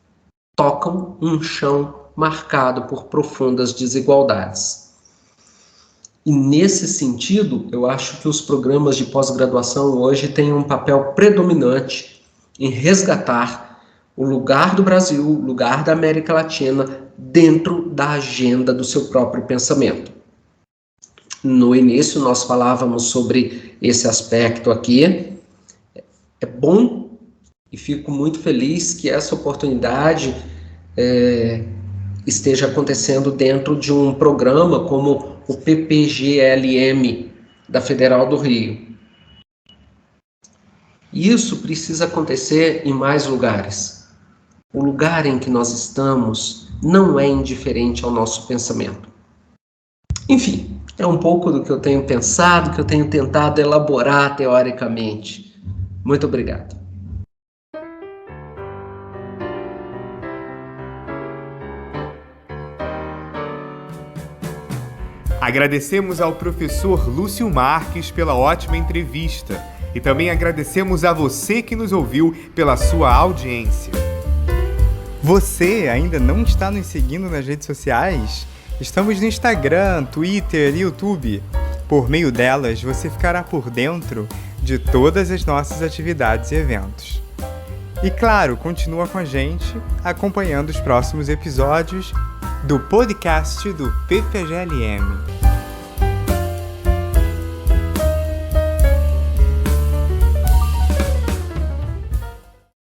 Speaker 2: tocam um chão marcado por profundas desigualdades. E nesse sentido, eu acho que os programas de pós-graduação hoje têm um papel predominante em resgatar o lugar do Brasil, o lugar da América Latina dentro da agenda do seu próprio pensamento. No início nós falávamos sobre esse aspecto aqui. É bom e fico muito feliz que essa oportunidade esteja acontecendo dentro de um programa como o PPGLM da Federal do Rio. Isso precisa acontecer em mais lugares. O lugar em que nós estamos não é indiferente ao nosso pensamento. Enfim, é um pouco do que eu tenho pensado, que eu tenho tentado elaborar teoricamente. Muito obrigado.
Speaker 1: Agradecemos ao professor Lúcio Marques pela ótima entrevista e também agradecemos a você que nos ouviu pela sua audiência.
Speaker 4: Você ainda não está nos seguindo nas redes sociais? Estamos no Instagram, Twitter e YouTube. Por meio delas, você ficará por dentro de todas as nossas atividades e eventos. E claro, continua com a gente, acompanhando os próximos episódios do podcast do PPGLM.